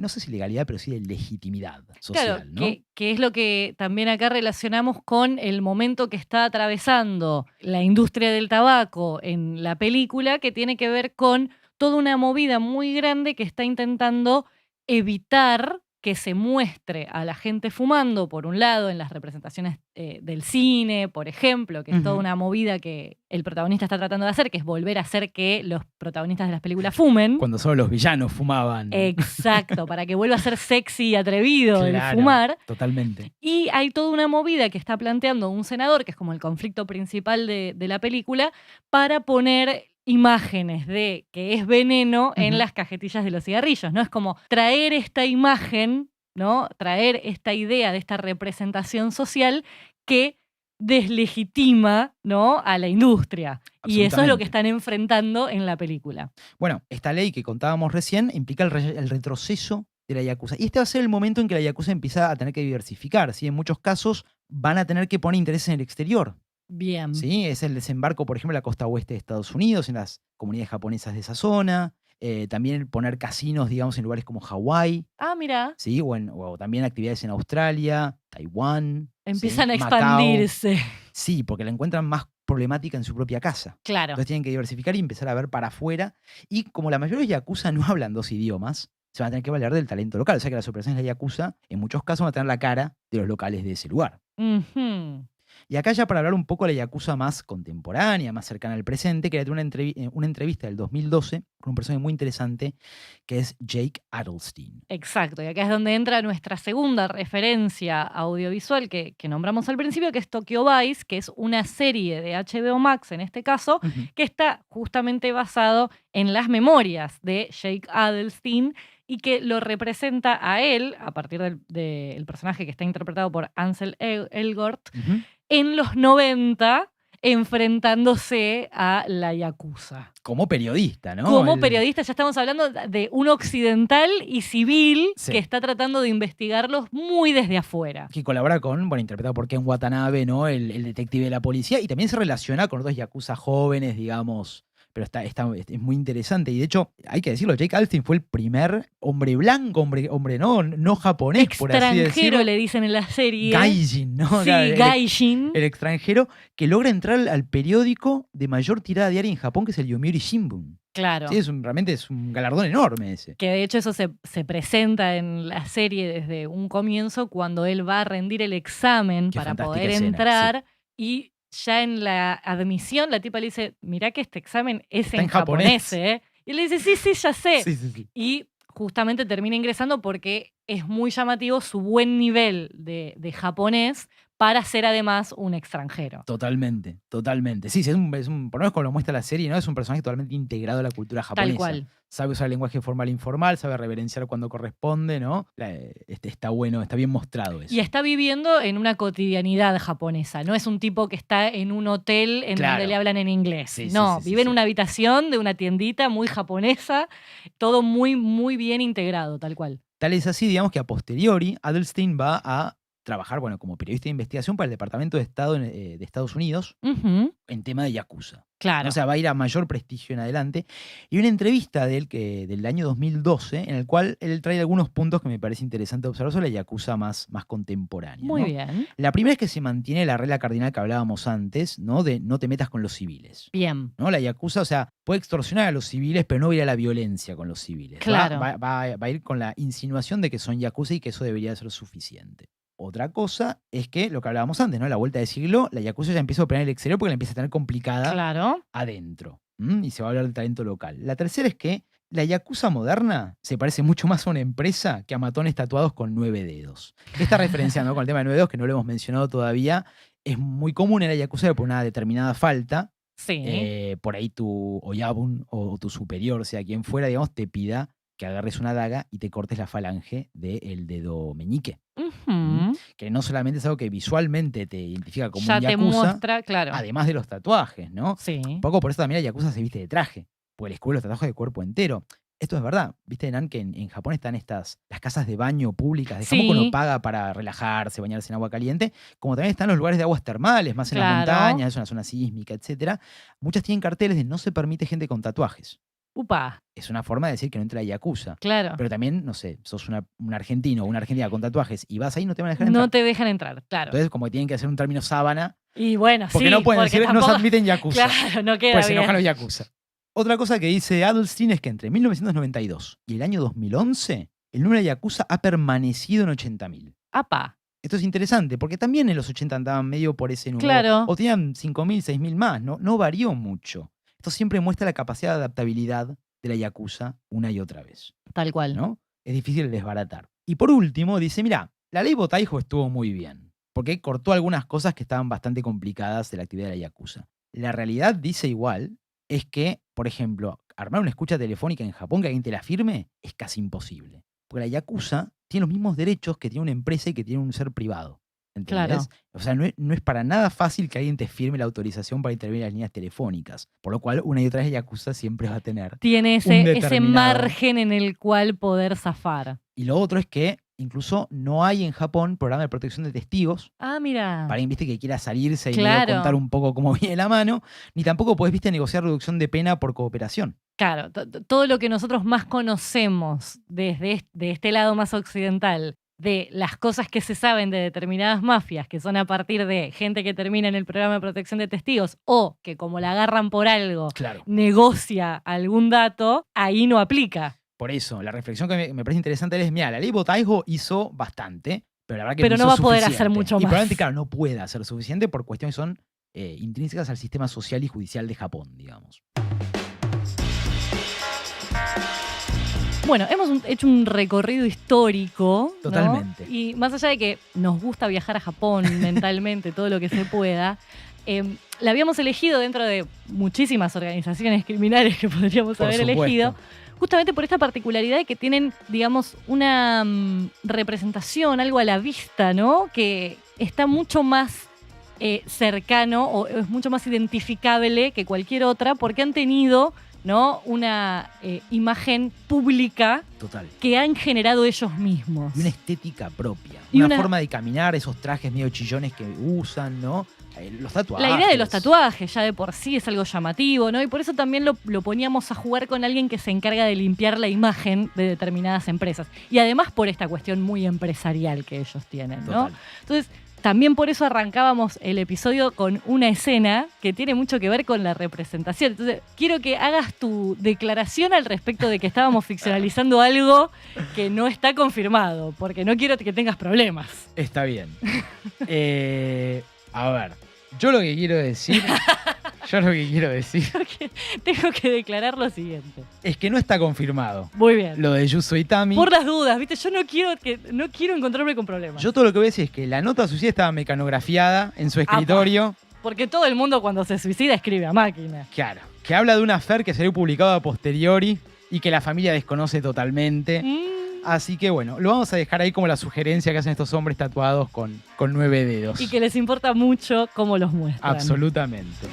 no sé si legalidad, pero sí de legitimidad Claro, social, ¿no? que es lo que también acá relacionamos con el momento que está atravesando la industria del tabaco en la película, que tiene que ver con toda una movida muy grande que está intentando evitar que se muestre a la gente fumando, por un lado, en las representaciones del cine, por ejemplo, que es toda Ujú. una movida que el protagonista está tratando de hacer, que es volver a hacer que los protagonistas de las películas fumen. Cuando solo los villanos fumaban. Exacto, para que vuelva a ser sexy y atrevido el Claro, fumar. totalmente. Y hay toda una movida que está planteando un senador, que es como el conflicto principal de la película, para poner imágenes de que es veneno en Ujú. las cajetillas de los cigarrillos, ¿no? Es como traer esta imagen, ¿no? Traer esta idea de esta representación social que deslegitima, ¿no? A la industria. Y eso es lo que Absolutamente. están enfrentando en la película. Bueno, esta ley que contábamos recién implica el retroceso de la Yakuza. Y este va a ser el momento en que la Yakuza empieza a tener que diversificar, ¿sí? En muchos casos van a tener que poner intereses en el exterior, Bien. ¿sí? Es el desembarco, por ejemplo, en la costa oeste de Estados Unidos, en las comunidades japonesas de esa zona. También el poner casinos, digamos, en lugares como Hawái, Ah, mira, ¿sí? O también actividades en Australia, Taiwán, ¿sí? empiezan a Macao. expandirse. Sí, porque la encuentran más problemática en su propia casa. Claro. Entonces tienen que diversificar y empezar a ver para afuera. Y como la mayoría de los yakuza no hablan 2 idiomas, se van a tener que valer del talento local. O sea que las operaciones de la yakuza, en muchos casos, van a tener la cara de los locales de ese lugar. Ujú. Y acá ya para hablar un poco de la yakuza más contemporánea, más cercana al presente, quería tener una entrevista del 2012 con un personaje muy interesante que es Jake Adelstein. Exacto, y acá es donde entra nuestra segunda referencia audiovisual que nombramos al principio, que es Tokyo Vice, que es una serie de HBO Max, en este caso, Ujú. que está justamente basado en las memorias de Jake Adelstein y que lo representa a él, a partir del personaje que está interpretado por Ansel Elgort, Ujú. en los 90, enfrentándose a la Yakuza. Como periodista, ¿no? Como Él- periodista, ya estamos hablando de un occidental y civil Sí. que está tratando de investigarlos muy desde afuera. que colabora con, bueno, interpretado por Ken Watanabe, ¿no? El detective de la policía, y también se relaciona con otros yakuza jóvenes, digamos, pero es muy interesante. Y de hecho, hay que decirlo, Jake Adelstein fue el primer hombre blanco, hombre no japonés, por así Extranjero decirlo. le dicen en la serie. Gaijin, ¿no? Sí, Claro, Gaijin. el extranjero que logra entrar al periódico de mayor tirada diaria en Japón, que es el Yomiuri Shimbun. Claro. Sí, realmente es un galardón enorme ese. Que de hecho eso se presenta en la serie desde un comienzo cuando él va a rendir el examen Qué para fantástica poder escena, entrar y ya en la admisión la tipa le dice, mirá que este examen es Está en en japonés. japonés, ¿eh? Y él le dice, sí, ya sé. Sí, sí, sí. Y justamente termina ingresando porque es muy llamativo su buen nivel de japonés para ser además un extranjero. Totalmente, totalmente. Sí, sí, por lo menos como lo muestra la serie, ¿no? Es un personaje totalmente integrado a la cultura japonesa. Tal cual. Sabe usar el lenguaje formal e informal, sabe reverenciar cuando corresponde, ¿no? Está bueno, está bien mostrado eso. Y está viviendo en una cotidianidad japonesa. No es un tipo que está en un hotel en Claro. donde le hablan en inglés. Sí, sí, no, sí, sí, vive en sí. una habitación de una tiendita muy japonesa, todo muy, muy bien integrado, tal cual. Tal es así, digamos, que a posteriori, Adelstein va a trabajar, bueno, como periodista de investigación para el Departamento de Estado de Estados Unidos Ujú, en tema de Yakuza. claro. O sea, va a ir a mayor prestigio en adelante. Y una entrevista de él del año 2012, en el cual él trae algunos puntos que me parece interesante observar sobre la Yakuza más contemporánea. Muy ¿no? bien. La primera es que se mantiene la regla cardinal que hablábamos antes, ¿no? De no te metas con los civiles. Bien. ¿No? La Yakuza, o sea, puede extorsionar a los civiles, pero no va a ir a la violencia con los civiles. Claro. Va a ir con la insinuación de que son Yakuza y que eso debería ser suficiente. Otra cosa es que lo que hablábamos antes, ¿no? La vuelta de siglo, la Yakuza ya empieza a operar en el exterior porque la empieza a tener complicada Claro. adentro. Y se va a hablar del talento local. La tercera es que la Yakuza moderna se parece mucho más a una empresa que a matones tatuados con 9 dedos. Esta referencia, ¿no? Con el tema de 9 dedos, que no lo hemos mencionado todavía, es muy común en la Yakuza por una determinada falta. Sí. Por ahí tu oyabun o tu superior, sea quien fuera, digamos, te pida que agarres una daga y te cortes la falange del dedo meñique. Ujú. Que no solamente es algo que visualmente te identifica como Ya un te yakuza, muestra, claro. además de los tatuajes, ¿no? Sí. Un poco por eso también la yakuza se viste de traje, porque les cubre los tatuajes de cuerpo entero. Esto es verdad, viste, Nan, que en Japón están las casas de baño públicas, de Japón que uno Sí. paga para relajarse, bañarse en agua caliente, como también están los lugares de aguas termales, más en las Claro. montañas, es una zona sísmica, etcétera. Muchas tienen carteles de no se permite gente con tatuajes. Upa, Es una forma de decir que no entra la yakuza. claro. Pero también, no sé, sos un argentino o una argentina con tatuajes y vas ahí, no te van a dejar entrar. No te dejan entrar, claro. Entonces, como que tienen que hacer un término sábana, Y bueno, porque sí, no pueden porque decir, no tampoco... se admiten yakuza. Claro, no queda Pues se bien. enojan los yakuza. Otra cosa que dice Adelstein es que entre 1992 y el año 2011, el número de yakuza ha permanecido en 80.000. Apa, Esto es interesante, porque también en los 80 andaban medio por ese número. Claro. O tenían 5.000, 6.000 más, no varió mucho. Esto siempre muestra la capacidad de adaptabilidad de la yakuza una y otra vez, tal cual. ¿no? Es difícil desbaratar. Y por último, dice, mira, la ley Botaijo estuvo muy bien, porque cortó algunas cosas que estaban bastante complicadas de la actividad de la yakuza. La realidad, dice igual, es que, por ejemplo, armar una escucha telefónica en Japón que alguien te la firme es casi imposible. Porque la yakuza tiene los mismos derechos que tiene una empresa y que tiene un ser privado. ¿Entendés? Claro. O sea, no es para nada fácil que alguien te firme la autorización para intervenir en las líneas telefónicas. Por lo cual, una y otra vez yakuza siempre va a tener. Tiene un ese determinado- margen en el cual poder zafar. Y lo otro es que incluso no hay en Japón programa de protección de testigos. Ah, mira. Para alguien, viste, que quiera salirse y medio Claro. contar un poco cómo viene la mano. Ni tampoco podés, viste, negociar reducción de pena por cooperación. Claro, todo lo que nosotros más conocemos desde de este lado más occidental, de las cosas que se saben de determinadas mafias, que son a partir de gente que termina en el programa de protección de testigos o que como la agarran por algo, Claro. negocia algún dato, ahí no aplica. Por eso, la reflexión que me parece interesante es, mira, la ley Botaijo hizo bastante, pero la verdad que Pero no no hizo va a poder hacer suficiente. mucho Y más. probablemente, claro, no puede hacer suficiente por cuestiones que son intrínsecas al sistema social y judicial de Japón, digamos. Bueno, hemos hecho un recorrido histórico, ¿no? Totalmente. Y más allá de que nos gusta viajar a Japón mentalmente, todo lo que se pueda, la habíamos elegido dentro de muchísimas organizaciones criminales que podríamos Por haber supuesto. elegido, justamente por esta particularidad de que tienen, digamos, una representación, algo a la vista, ¿no? Que está mucho más cercano o es mucho más identificable que cualquier otra porque han tenido, ¿no?, una imagen pública Total. que han generado ellos mismos. Y una estética propia. Y Una una- forma de caminar, esos trajes medio chillones que usan, ¿no? Los tatuajes. La idea de los tatuajes ya de por sí es algo llamativo, ¿no? Y por eso también lo poníamos a jugar con alguien que se encarga de limpiar la imagen de determinadas empresas. Y además por esta cuestión muy empresarial que ellos tienen, ¿no? Total. Entonces, también por eso arrancábamos el episodio con una escena que tiene mucho que ver con la representación. Entonces, quiero que hagas tu declaración al respecto de que estábamos ficcionalizando algo que no está confirmado, porque no quiero que tengas problemas. Está bien. A ver, yo lo que quiero decir Tengo que declarar lo siguiente. es que no está confirmado Muy bien. lo de Yuzo Itami. Por las dudas, ¿viste? Yo no quiero encontrarme con problemas. Yo todo lo que voy a decir es que la nota suicida estaba mecanografiada en su escritorio. Porque todo el mundo cuando se suicida escribe a máquina. Claro. Que habla de un affair que salió publicado a posteriori y que la familia desconoce totalmente. Así que bueno, lo vamos a dejar ahí como la sugerencia que hacen estos hombres tatuados con 9 dedos. Y que les importa mucho cómo los muestran. Absolutamente.